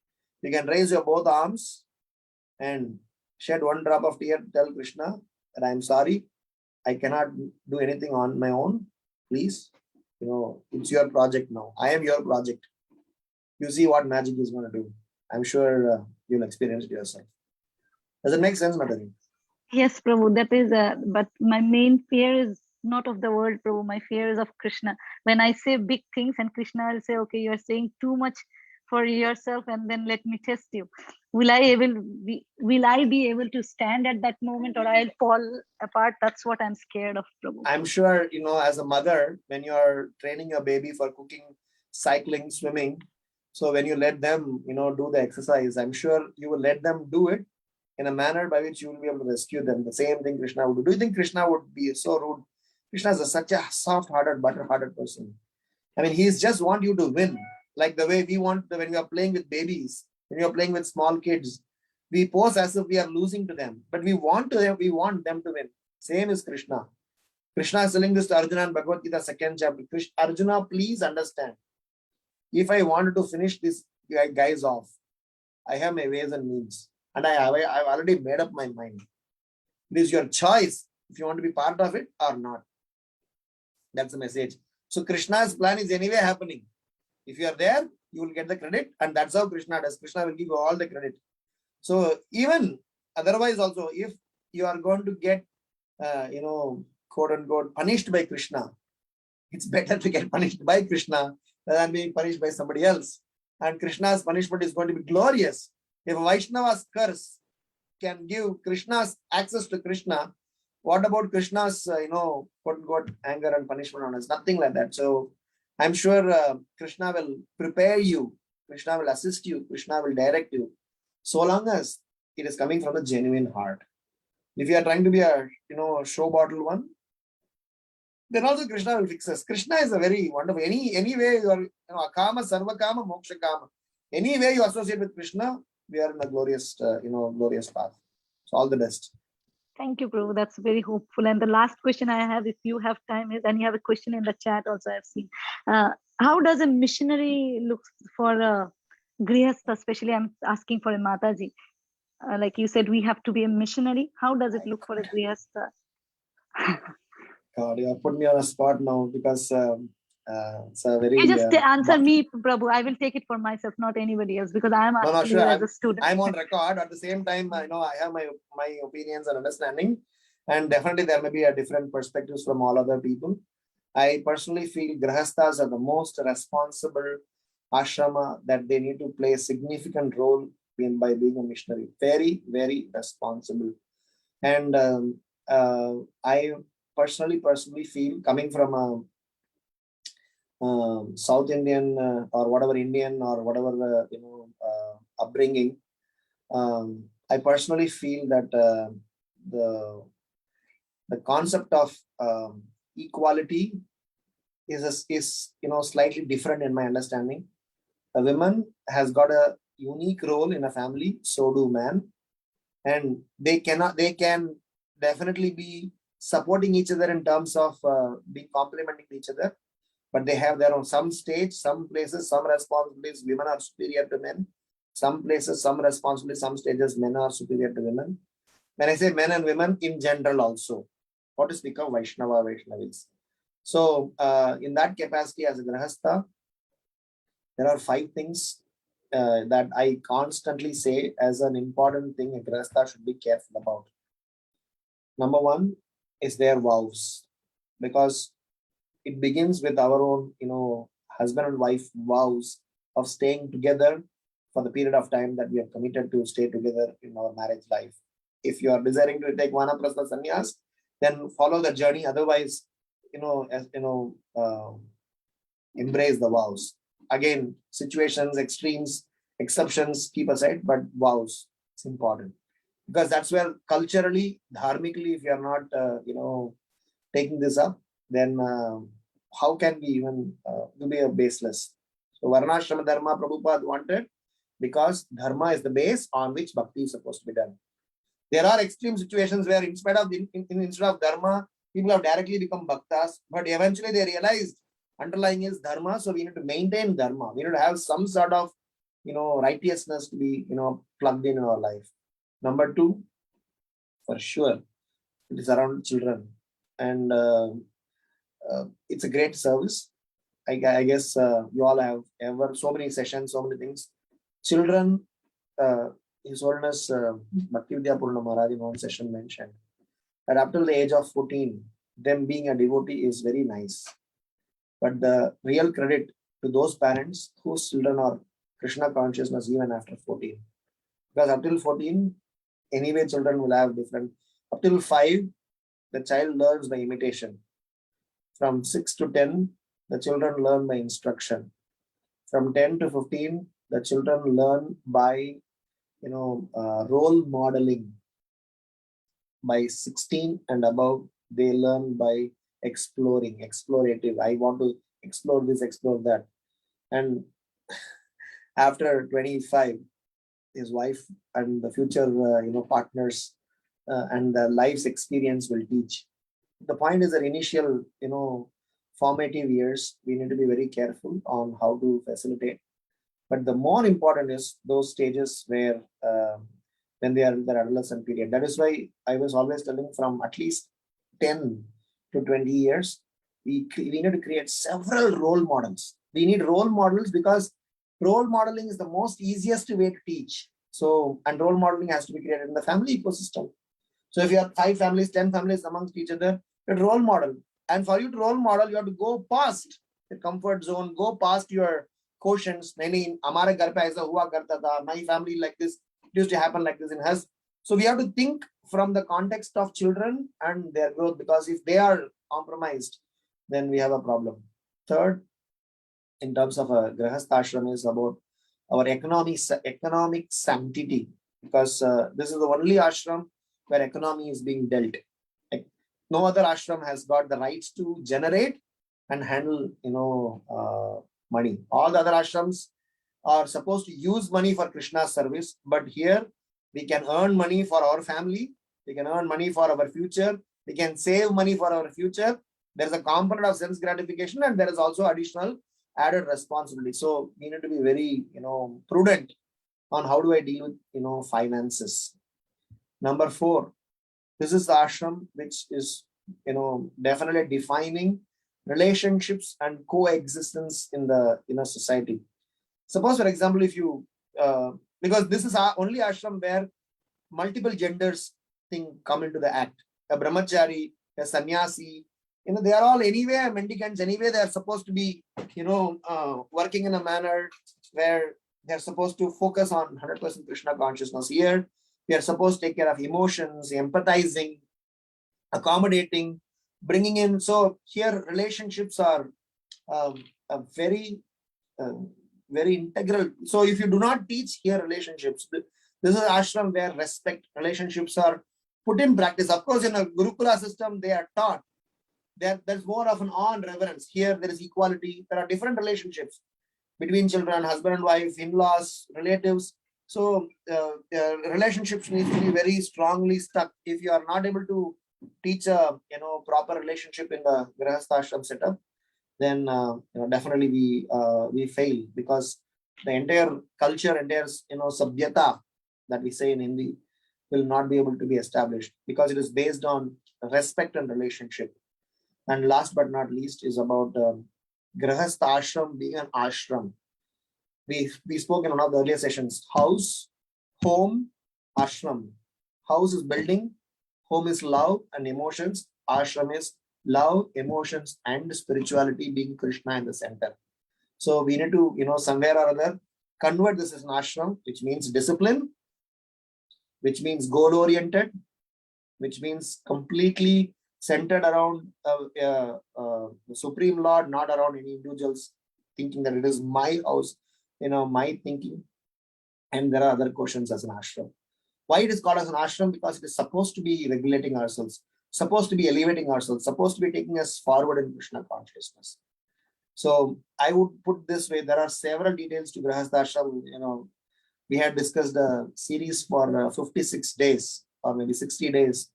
you can raise your both arms and shed one drop of tear, tell Krishna that I am sorry. I cannot do anything on my own. Please, it's your project now. I am your project. You see what magic is going to do. I'm sure you'll experience it yourself. Does it make sense, Mataji? Yes, Prabhu, that is, but my main fear is not of the world, Prabhu. My fear is of Krishna. When I say big things and Krishna will say, okay, you're saying too much for yourself and then let me test you. Will I be able to stand at that moment or I'll fall apart? That's what I'm scared of, Prabhu. I'm sure, as a mother, when you're training your baby for cooking, cycling, swimming, so when you let them, do the exercise, I'm sure you will let them do it in a manner by which you will be able to rescue them. The same thing Krishna would do. Do you think Krishna would be so rude? Krishna is such a soft-hearted, butter-hearted person. I mean, he's just want you to win. Like the way we want, when we are playing with babies, when we are playing with small kids, we pose as if we are losing to them, but we want them to win. Same is Krishna. Krishna is telling this to Arjuna in Bhagavad Gita, 2nd chapter. Arjuna, please understand. If I wanted to finish this guys off, I have my ways and means. And I've already made up my mind. It is your choice if you want to be part of it or not. That's the message. So Krishna's plan is anyway happening. If you are there, you will get the credit. And that's how Krishna does. Krishna will give you all the credit. So even otherwise also, if you are going to get, quote unquote, punished by Krishna, it's better to get punished by Krishna than being punished by somebody else. And Krishna's punishment is going to be glorious. If Vaishnava's curse can give Krishna's access to Krishna, what about Krishna's, quote unquote, anger and punishment on us? Nothing like that. So I'm sure Krishna will prepare you. Krishna will assist you. Krishna will direct you. So long as it is coming from a genuine heart. If you are trying to be a, show bottle one, then also Krishna will fix us. Krishna is a very wonderful, any way you are, akama, sarva kama, moksha kama. Any way you associate with Krishna, we are in a glorious, glorious path. So all the best. Thank you, Prabhu. That's very hopeful. And the last question I have, if you have time, is, and you have a question in the chat also, I've seen. How does a missionary look for a grihastha? Especially, I'm asking for a Mataji. Like you said, we have to be a missionary. How does it look for a grihastha? God, you have put me on a spot now because it's a very. You just answer me, Prabhu. I will take it for myself, not anybody else, because I am asking you as a student. I'm on record. At the same time, I have my opinions and understanding, and definitely there may be a different perspectives from all other people. I personally feel grihasthas are the most responsible ashrama that they need to play a significant role in by being a missionary. Very, very responsible. And I personally feel, coming from a South Indian or whatever Indian or whatever upbringing, I personally feel that the concept of equality is slightly different in my understanding. A woman has got a unique role in a family, so do men, and they can definitely be supporting each other in terms of being complementing each other, but they have their own, some stage, some places, some responsibilities, women are superior to men. Some places, some responsibilities, some stages, men are superior to women. When I say men and women, in general also, what is become Vaishnavis. So in that capacity as a grihastha, there are 5 things that I constantly say as an important thing a grihastha should be careful about. Number 1 is their vows, because it begins with our own, husband and wife vows of staying together for the period of time that we are committed to stay together in our marriage life. If you are desiring to take vanaprastha sannyas, then follow the journey. Otherwise, embrace the vows. Again, situations, extremes, exceptions keep aside, but vows, it's important, because that's where culturally, dharmically, if you are not, taking this up, then how can we even be a baseless? So Varnashrama Dharma Prabhupada wanted, because dharma is the base on which bhakti is supposed to be done. There are extreme situations where instead of dharma, people have directly become bhaktas, but eventually they realized underlying is dharma, so we need to maintain dharma. We need to have some sort of righteousness to be plugged in our life. Number 2, for sure, it is around children, and it's a great service. I guess you all have ever so many sessions, so many things. Children, His Holiness Bhaktivedanta Purna Maharaj in one session mentioned that up till the age of 14, them being a devotee is very nice. But the real credit to those parents whose children are Krishna consciousness even after 14. Because up till 14, anyway, children will have different. Up till 5, the child learns by imitation. From 6 to 10, the children learn by instruction. From 10 to 15, the children learn by role modeling. By 16 and above, they learn by explorative. I want to explore this, explore that. And after 25, his wife and the future partners and the life's experience will teach. The point is that initial formative years, we need to be very careful on how to facilitate. But the more important is those stages where when they are in their adolescent period. That is why I was always telling, from at least 10 to 20 years, we need to create several role models. We need role models because role modeling is the most easiest way to teach. So, and role modeling has to be created in the family ecosystem. So if you have 5 families, 10 families amongst each other, you role model. And for you to role model, you have to go past the comfort zone, go past your quotients. My family like this, it used to happen like this in us. So we have to think from the context of children and their growth, because if they are compromised, then we have a problem. Third, in terms of a grihastha ashram, is about our economic sanctity, because this is the only ashram where economy is being dealt. Like, no other ashram has got the rights to generate and handle money. All the other ashrams are supposed to use money for Krishna's service, but here we can earn money for our family We can earn money for our future. We can save money for our future. There is a component of sense gratification, and there is also additional added responsibility. So we need to be very, prudent on how do I deal with, finances. Number 4, this is the ashram which is, definitely defining relationships and coexistence in the society. Suppose, for example, if you, because this is our only ashram where multiple genders thing come into the act. A brahmachari, a sannyasi, they are all anyway mendicants. Anyway, they are supposed to be, working in a manner where they are supposed to focus on 100% Krishna consciousness. Here, we are supposed to take care of emotions, empathizing, accommodating, bringing in. So here, relationships are a very, very integral. So if you do not teach here relationships, this is ashram where respect, relationships are put in practice. Of course, in a Gurukula system, they are taught. There's more of an awe and reverence. Here, there is equality. There are different relationships between children, husband and wife, in-laws, relatives. So relationships need to be very strongly stuck. If you are not able to teach a proper relationship in the Grihastha ashram setup, then definitely we fail, because the entire culture, entire sabhyata that we say in Hindi will not be able to be established, because it is based on respect and relationship. And last but not least is about Grihastha ashram being an ashram. We spoke in one of the earlier sessions. House, home, ashram. House is building, home is love and emotions, ashram is love, emotions, and spirituality, being Krishna in the center. So we need to, somewhere or other, convert this as an ashram, which means discipline, which means goal-oriented, which means completely centered around the Supreme Lord, not around any individuals thinking that it is my house, my thinking. And there are other questions as an ashram. Why it is called as an ashram? Because it is supposed to be regulating ourselves, supposed to be elevating ourselves, supposed to be taking us forward in Krishna consciousness. So I would put this way, there are several details to Grihastha ashram. We had discussed a series for 56 days or maybe 60 days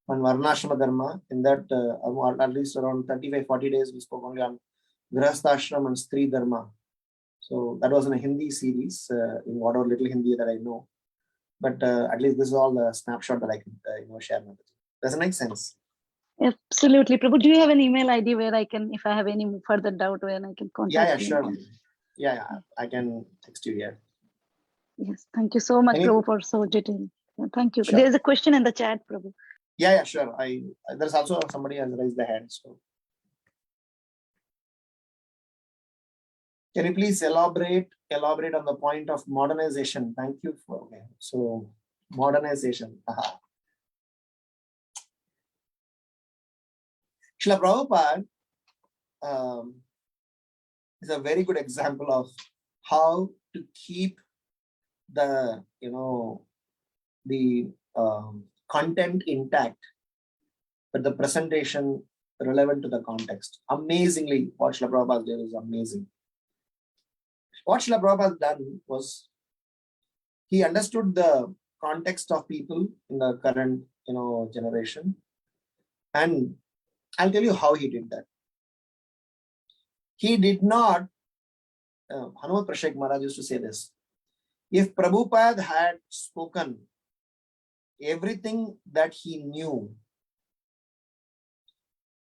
on Varnashrama Dharma. In that, at least around 35-40 days, we spoke only on Grihastha ashram and Stri Dharma. So that was in a Hindi series, in whatever little Hindi that I know. But at least this is all the snapshot that I can share with you. Does it make sense? Absolutely. Prabhu, do you have an email ID where I can, if I have any further doubt, where I can contact you? Sure. Yeah, I can text you here. Yes, thank you so much, Prabhu, for so detailed. Thank you. Sure. There's a question in the chat, Prabhu. Yeah, sure. There's also somebody has raised the hand. So can you please elaborate on the point of modernization? Thank you for so modernization. Srila Prabhupada is a very good example of how to keep the content intact, but the presentation relevant to the context. Amazingly, what Srila Prabhupada did is amazing. What Srila Prabhupada done was, he understood the context of people in the current generation, and I'll tell you how he did that. He did not, Hanumat Prashek Maharaj used to say this, if Prabhupada had spoken everything that he knew,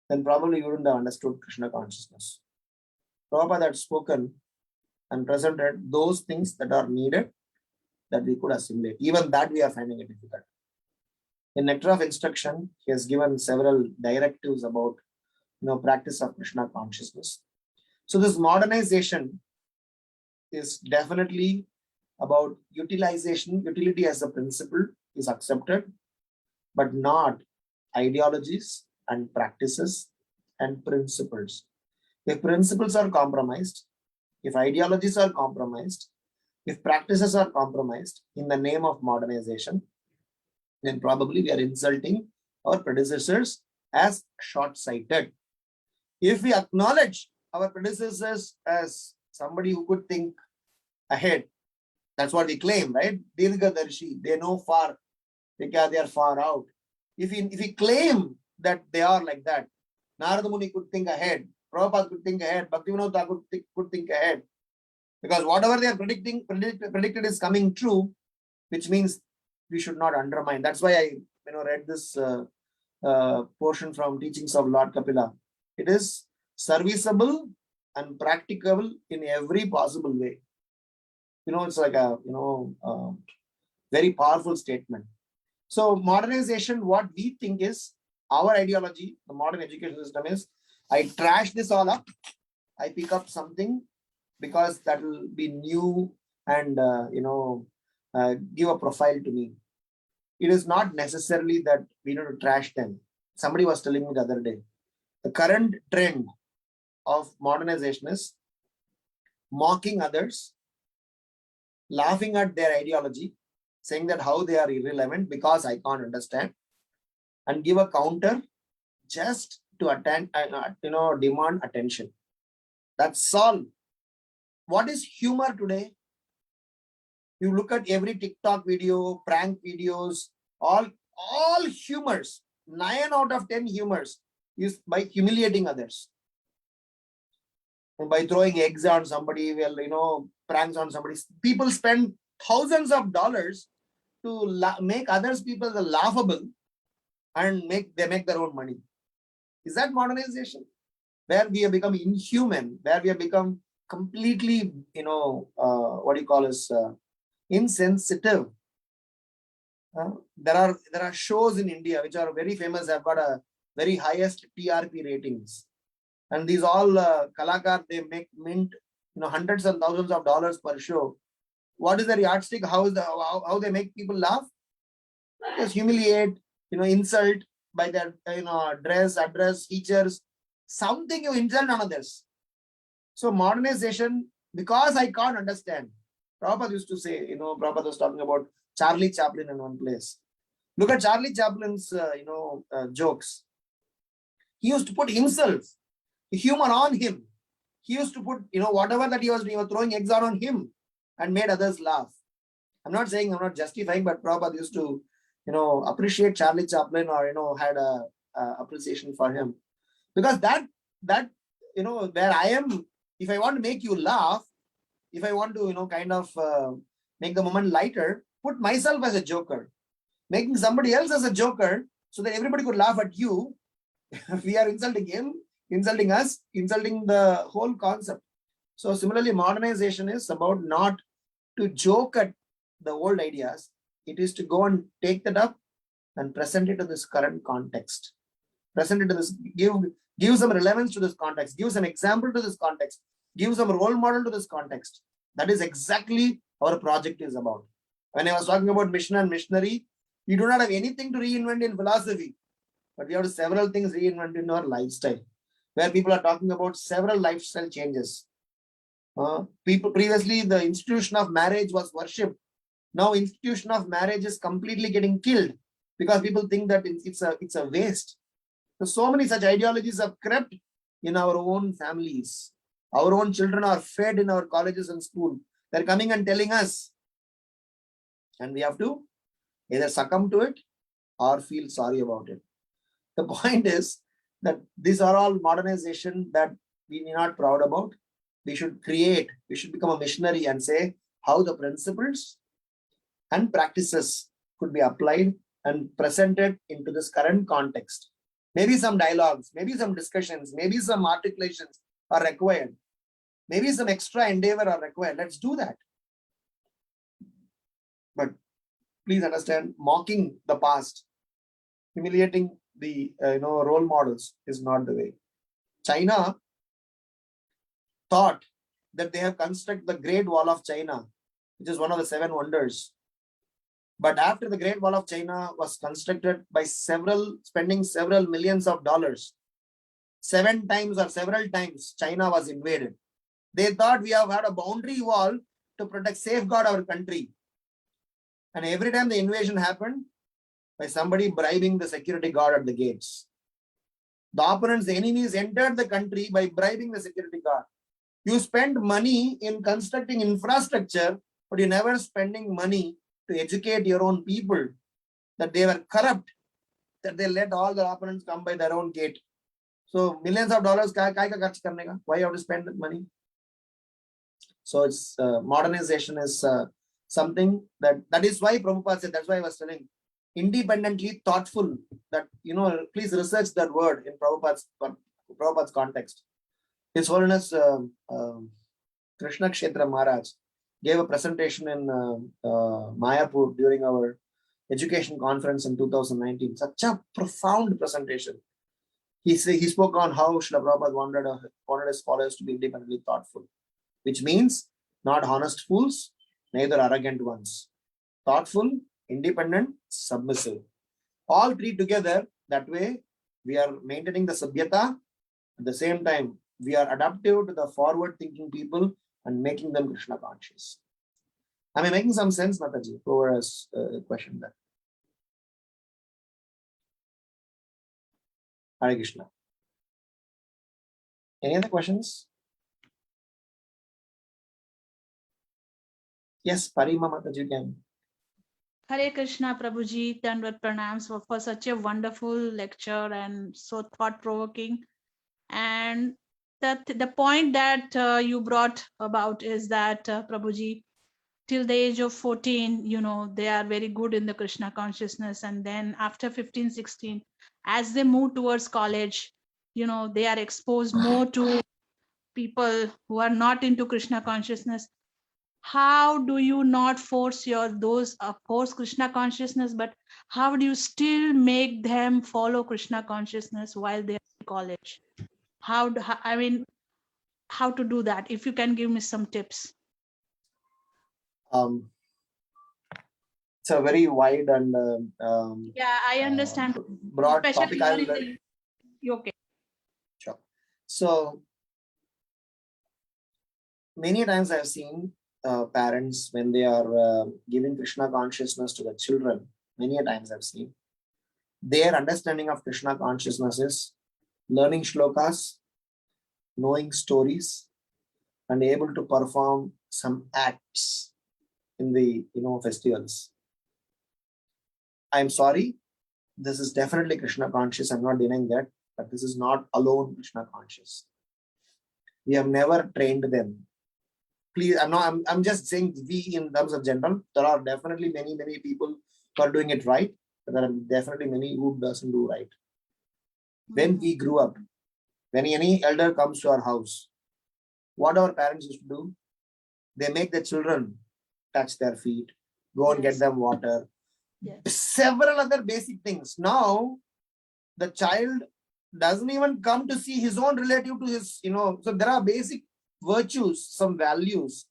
then probably you wouldn't have understood Krishna consciousness. Prabhupada had spoken and presented those things that are needed that we could assimilate. Even that we are finding it difficult. In Nectar of Instruction, he has given several directives about practice of Krishna consciousness. So this modernization is definitely about utilization. Utility as a principle is accepted, but not ideologies and practices and principles. If principles are compromised, if ideologies are compromised, if practices are compromised in the name of modernization, then probably we are insulting our predecessors as short-sighted. If we acknowledge our predecessors as somebody who could think ahead, that's what we claim, right? Dirghadarshi, they know far, they are far out. If we claim that they are like that, Narada Muni could think ahead, Prabhupada could think ahead, Bhaktivinoda Thakur could think ahead. Because whatever they are predicted is coming true, which means we should not undermine. That's why I read this portion from Teachings of Lord Kapila. It is serviceable and practicable in every possible way. It's like a very powerful statement. So modernization, what we think is, our ideology, the modern education system is, I trash this all up, I pick up something because that will be new and give a profile to me. It is not necessarily that we need to trash them. Somebody was telling me the other day, the current trend of modernization is mocking others, laughing at their ideology, saying that how they are irrelevant because I can't understand, and give a counter just to demand attention. That's all. What is humor today? You look at every TikTok video, prank videos, all humors, 9 out of 10 humors is by humiliating others. And by throwing eggs on somebody, pranks on somebody. People spend thousands of dollars to make others people laughable, and they make their own money. Is that modernization? Where we have become inhuman, where we have become completely, insensitive. There are shows in India which are very famous, have got a very highest TRP ratings. And these all kalakar, they make mint, hundreds and thousands of dollars per show. What is their yardstick? How they make people laugh? Just humiliate, insult by their dress, address, features, something you insult on others. So modernization, because I can't understand. Prabhupada used to say, Prabhupada was talking about Charlie Chaplin in one place. Look at Charlie Chaplin's jokes. He used to put himself, humor on him. He used to put, whatever that he was throwing eggs on him and made others laugh. I'm not justifying, but Prabhupada used to, appreciate Charlie Chaplin, or, had a appreciation for him. Because that, where I am, if I want to make you laugh, if I want to, make the moment lighter, put myself as a joker. Making somebody else as a joker so that everybody could laugh at you. We are insulting him, insulting us, insulting the whole concept. So similarly, modernization is about not to joke at the old ideas. It is to go and take that up and present it to this current context. Present it to this, give some relevance to this context, give some example to this context, give some role model to this context. That is exactly our project is about. When I was talking about mission and missionary, we do not have anything to reinvent in philosophy, but we have several things reinvent in our lifestyle, where people are talking about several lifestyle changes. People previously, the institution of marriage was worshipped. Now, institution of marriage is completely getting killed because people think that it's a waste. So many such ideologies have crept in our own families. Our own children are fed in our colleges and school. They're coming and telling us, and we have to either succumb to it or feel sorry about it. The point is that these are all modernization that we are not proud about. We should become a missionary and say how the principles and practices could be applied and presented into this current context. Maybe some dialogues, maybe some discussions, maybe some articulations are required. Maybe some extra endeavor are required. Let's do that. But please understand, mocking the past, humiliating the role models is not the way. China thought that they have constructed the Great Wall of China, which is one of the 7 wonders. But after the Great Wall of China was constructed by spending several millions of dollars, 7 times or several times China was invaded. They thought we have had a boundary wall to safeguard our country. And every time the invasion happened, by somebody bribing the security guard at the gates. The opponents, the enemies entered the country by bribing the security guard. You spend money in constructing infrastructure, but you never spending money to educate your own people that they were corrupt. that they let all the opponents come by their own gate. So millions of dollars, why you have to spend that money? So it's modernization is something that is why Prabhupada said, that's why I was telling, independently thoughtful, that, please research that word in Prabhupada's context. His Holiness Krishna Kshetra Maharaj gave a presentation in Mayapur during our education conference in 2019. Such a profound presentation. He spoke on how Srila Prabhupada wanted his followers to be independently thoughtful, which means not honest fools, neither arrogant ones. Thoughtful, independent, submissive. All three together, that way we are maintaining the sabhyata. At the same time, we are adaptive to the forward-thinking people and making them Krishna conscious. Am I making some sense, Mataji? Over a question there. Hare Krishna. Any other questions? Yes, Parima Mataji can. Hare Krishna, Prabhuji, Dandavat Pranams for such a wonderful lecture and so thought-provoking. And the point that you brought about is that, Prabhuji, till the age of 14, they are very good in the Krishna consciousness. And then after 15, 16, as they move towards college, they are exposed more to people who are not into Krishna consciousness. How do you not force force Krishna consciousness, but how do you still make them follow Krishna consciousness while they're in college? How to do that? If you can give me some tips. It's a very wide and Yeah, I understand. broad Especially topic. okay. Sure. So many times I've seen parents, when they are giving Krishna consciousness to the children, many times I've seen, their understanding of Krishna consciousness is learning shlokas, knowing stories, and able to perform some acts in the festivals. I'm sorry, this is definitely Krishna conscious. I'm not denying that, but this is not alone Krishna conscious. We have never trained them. Please, I'm just saying we in terms of general. There are definitely many people who are doing it right, but there are definitely many who doesn't do right. When we grew up, when any elder comes to our house, what our parents used to do, they make the children touch their feet, go and get them water, several other basic things. Now, the child doesn't even come to see his own relative to his, so there are basic virtues, some values.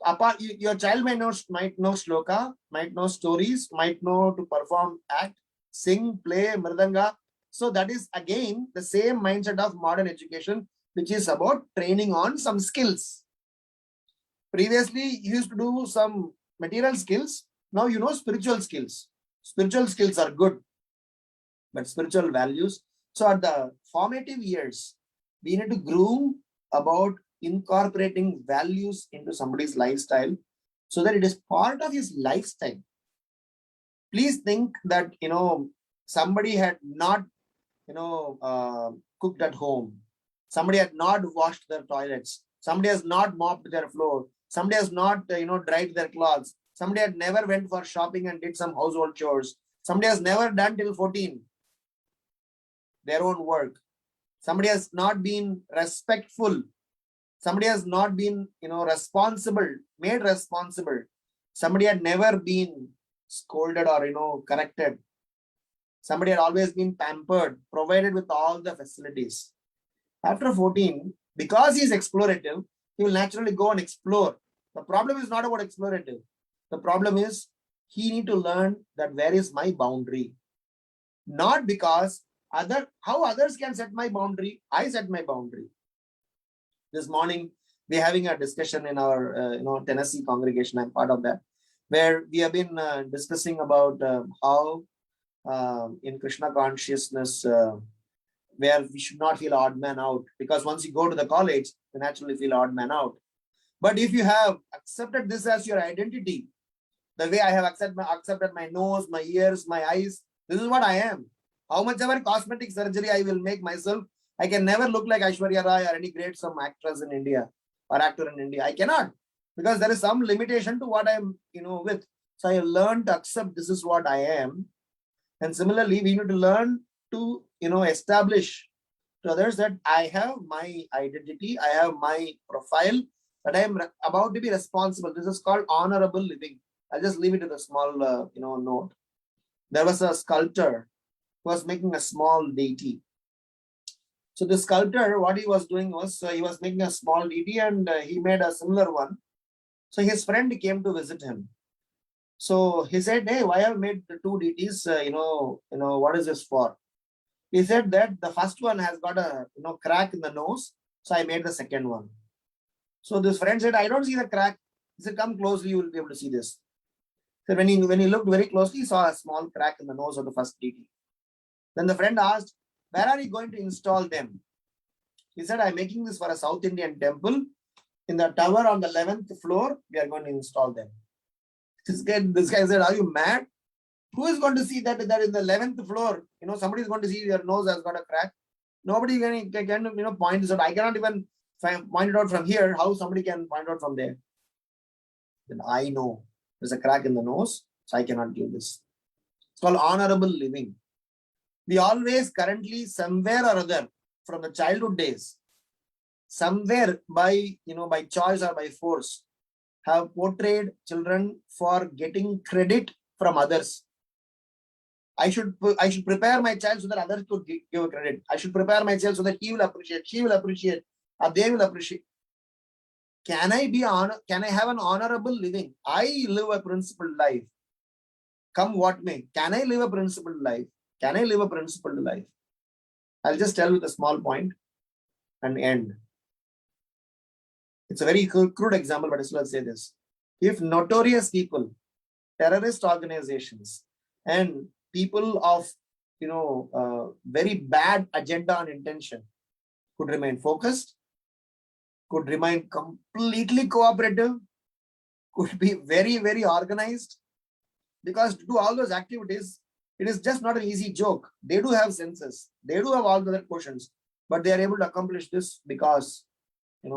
Apart, your child might know shloka, might know stories, might know to perform act, sing, play, mridanga. So that is again the same mindset of modern education, which is about training on some skills. Previously, you used to do some material skills. Now you know spiritual skills. Spiritual skills are good, but spiritual values. So at the formative years, we need to groom about incorporating values into somebody's lifestyle so that it is part of his lifestyle. Please think that, somebody had not, cooked at home. Somebody had not washed their toilets. Somebody has not mopped their floor. Somebody has not, dried their clothes. Somebody had never went for shopping and did some household chores. Somebody has never done till 14 their own work. Somebody has not been respectful. Somebody has not been, made responsible. Somebody had never been scolded or, corrected. Somebody had always been pampered, provided with all the facilities. After 14, because he is explorative, he will naturally go and explore. The problem is not about explorative. The problem is he need to learn that where is my boundary. Not because how others can set my boundary, I set my boundary. This morning, we're having a discussion in our Tennessee congregation. I'm part of that, where we have been discussing about how in Krishna consciousness, where we should not feel odd man out, because once you go to the college, you naturally feel odd man out. But if you have accepted this as your identity, the way I have accepted my nose, my ears, my eyes, this is what I am. How much ever cosmetic surgery I will make myself, I can never look like Aishwarya Rai or any great some actress in India or actor in India. I cannot, because there is some limitation to what I'm, with. So I learned to accept this is what I am. And similarly, we need to learn to, establish to others that I have my identity, I have my profile, that I am about to be responsible. This is called honorable living. I'll just leave it with a small, note. There was a sculptor who was making a small deity. So the sculptor, what he was doing was, he was making a small deity, and he made a similar one. So his friend came to visit him. So he said, "Hey, why have you made the two deities? What is this for?" He said that the first one has got a crack in the nose, so I made the second one. So this friend said, "I don't see the crack." He said, "Come closely, you will be able to see this." So when he looked very closely, he saw a small crack in the nose of the first deity. Then the friend asked, "Where are you going to install them?" He said, "I'm making this for a South Indian temple. In the tower on the 11th floor, we are going to install them." This guy said, "Are you mad? Who is going to see that in the 11th floor? Somebody is going to see your nose has got a crack. Nobody can point this out. I cannot even point it out from here. How somebody can point out from there?" Then I know there's a crack in the nose, so I cannot give this. It's called honorable living. We always currently, somewhere or other, from the childhood days, somewhere by choice or by force, have portrayed children for getting credit from others. I should prepare my child so that others could give credit. I should prepare my child so that he will appreciate, she will appreciate, or they will appreciate. Can I have an honorable living? I live a principled life. Come what may. Can I live a principled life? Can I live a principled life? I'll just tell with a small point and end. It's a very crude example, but I still say this. If notorious people, terrorist organizations, and people of very bad agenda and intention could remain focused, could remain completely cooperative, could be very, very organized, because to do all those activities, it is just not an easy joke. They do have senses, they do have all the other questions, but they are able to accomplish this because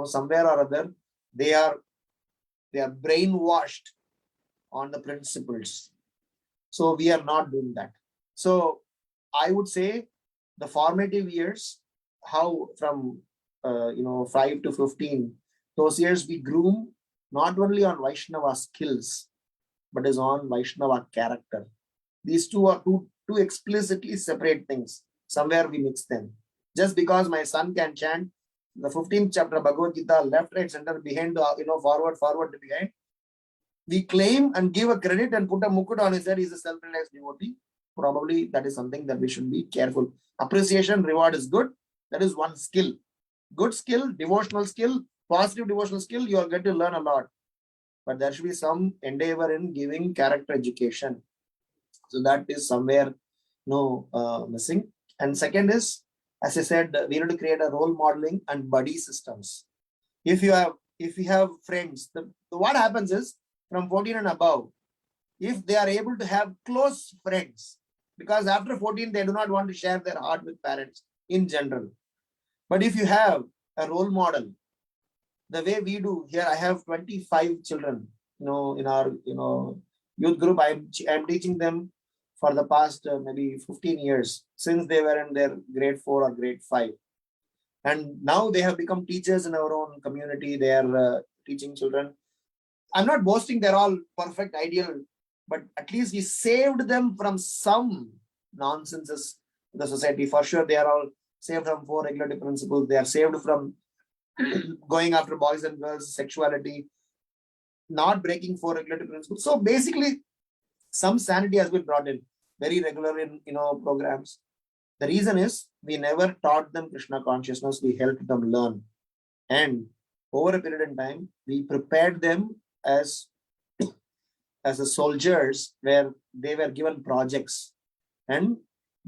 somewhere or other they are brainwashed on the principles. So we are not doing that. So I would say the formative years, how from 5 to 15, those years we groom not only on Vaishnava skills, but is on Vaishnava character. These two are two explicitly separate things. Somewhere we mix them. Just because my son can chant the 15th chapter of Bhagavad Gita, left, right, center, behind, forward to behind, we claim and give a credit and put a mukut on his head, he's a self-realized devotee. Probably that is something that we should be careful. Appreciation, reward is good. That is one skill. Good skill, devotional skill, positive devotional skill, you are going to learn a lot. But there should be some endeavor in giving character education. So that is somewhere missing. And second is, as I said, we need to create a role modeling and buddy systems. If you have friends, what happens is, from 14 and above, if they are able to have close friends, because after 14 they do not want to share their heart with parents in general. But if you have a role model, the way we do here, I have 25 children, in our youth group. I'm teaching them for the past maybe 15 years, since they were in their grade 4 or grade 5. And now they have become teachers in our own community. They are teaching children. I'm not boasting they're all perfect, ideal, but at least we saved them from some nonsenses in the society. For sure, they are all saved from 4 regulative principles. They are saved from going after boys and girls, sexuality, not breaking 4 regulative principles. So basically, some sanity has been brought in, very regular in programs. The reason is we never taught them Krishna consciousness. We helped them learn, and over a period of time, we prepared them as a soldiers, where they were given projects and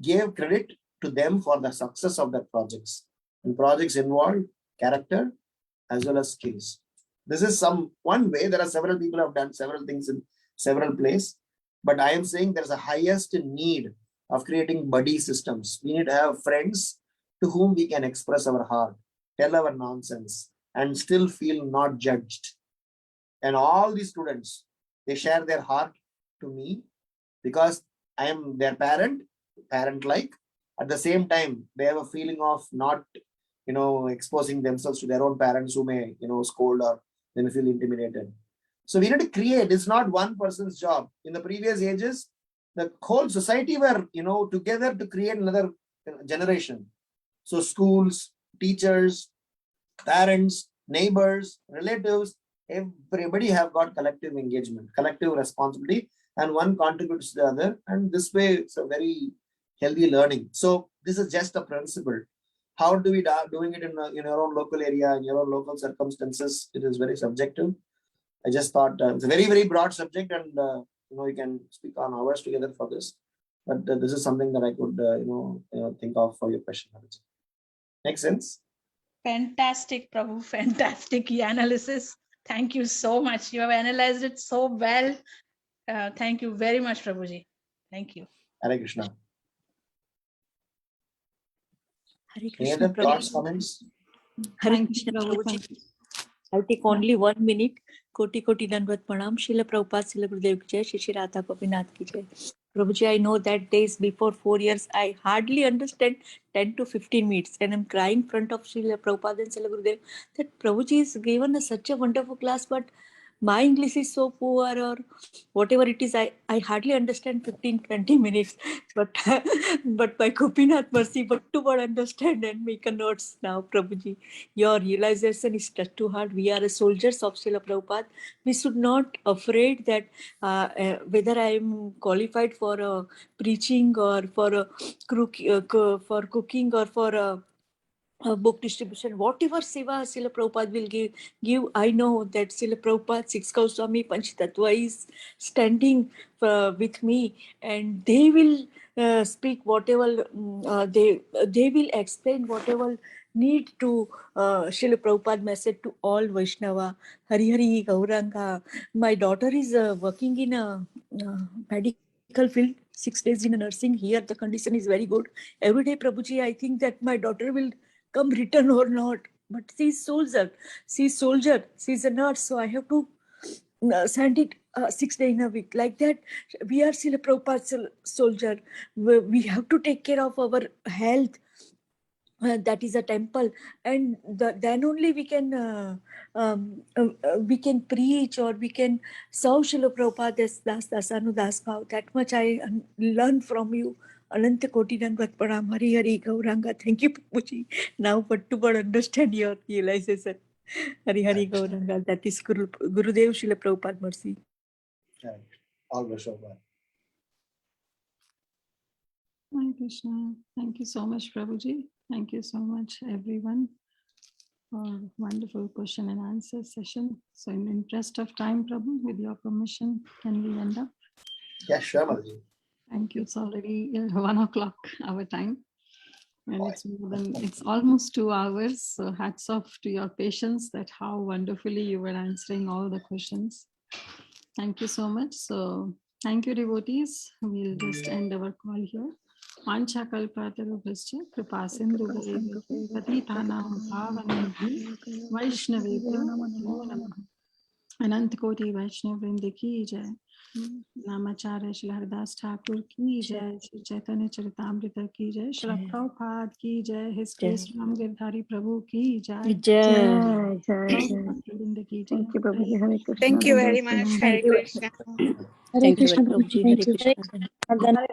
gave credit to them for the success of their projects. And projects involve character as well as skills. This is one way. There are several people who have done several things in several places, but I am saying there's a highest need of creating buddy systems. We need to have friends to whom we can express our heart, tell our nonsense, and still feel not judged. And all these students, they share their heart to me because I am their parent-like. At the same time, they have a feeling of not, exposing themselves to their own parents who may, scold or they may feel intimidated. So we need to create. It's not one person's job. In the previous ages, the whole society were, together to create another generation. So schools, teachers, parents, neighbors, relatives, everybody have got collective engagement, collective responsibility, and one contributes to the other. And this way, it's a very healthy learning. So this is just a principle. How do we doing it in your own local area, in your own local circumstances? It is very subjective. I just thought it's a very, very broad subject, and we can speak on hours together for this. But this is something that I could think of for your question. Makes sense? Fantastic, Prabhu. Fantastic analysis. Thank you so much. You have analyzed it so well. Thank you very much, Prabhuji. Thank you. Hare Krishna. Hare Any Krishna, other thoughts, comments? Hare Thank Krishna, you, Prabhu. Prabhuji. Thank you. I'll take only 1 minute. Koti Koti Dandavat Pranam. Srila Prabhupada, Srila Gurudev ki jai, Shri Radha Gopinath ki jai. Prabhuji, I know that days before 4 years, I hardly understand 10 to 15 minutes, and I'm crying in front of Srila Prabhupada and Srila Gurudev that Prabhuji has given us such a wonderful class, but my English is so poor, or whatever it is, I hardly understand 15-20 minutes. But but by Gopinath mercy, but to what understand and make a notes now, Prabhuji. Your realization is touch to heart. We are soldiers of Srila Prabhupada. We should not afraid that whether I am qualified for preaching or for cooking or for book distribution, whatever seva Srila Prabhupada will give. I know that Srila Prabhupada, Six Goswami, Panchatattva is standing with me, and they will speak whatever they will explain whatever need to Srila Prabhupada message to all Vaishnava. Hari Hari Gauranga. My daughter is working in a medical field, 6 days in a nursing. Here the condition is very good. Every day, Prabhuji, I think that my daughter will come return or not, but she's soldier, she's a nurse, so I have to send it 6 days in a week. Like that, we are still a Prabhupada soldier. We have to take care of our health. That is a temple, and then only we can preach, or we can serve Srila Prabhupada das Anudas Bhav. That much I learned from you. Ananta Koti Dandavat Pranam. Hari Hari Gauranga. Thank you, Prabhuji. Now, but to understand your realization. Hari Hari Gauranga. That is Gurudev Srila Prabhupada mercy. Right. All Vishwabha. Hare Krishna. Thank you so much, Prabhuji. Thank you so much, everyone, for wonderful question and answer session. So in the interest of time, Prabhu, with your permission, can we end up? Yeah, sure, Mataji. Thank you. It's already 1 o'clock our time. And it's almost 2 hours. So hats off to your patience, that how wonderfully you were answering all the questions. Thank you so much. So thank you, devotees. We'll just end our call here. Mancha kalpatarubhascha kripa sindhu patitanam pavanebhyo vaishnavebhyo namo namah. Anant Koti Vaishnav Vrinda ki jai. Namacharya Shri Haridas Thakur ki jai. Shri Caitanya Caritamrta ki jai. Shri Prabhupada ki jai. His Grace Ramgiridhari Prabhu ki jai. Jai, jai, jai. Vrinda ki jai. Thank you, Prabhuji. Hare Krishna. Thank you very much. Hare Krishna. Hare Krishna, Prabhuji. Hare Krishna.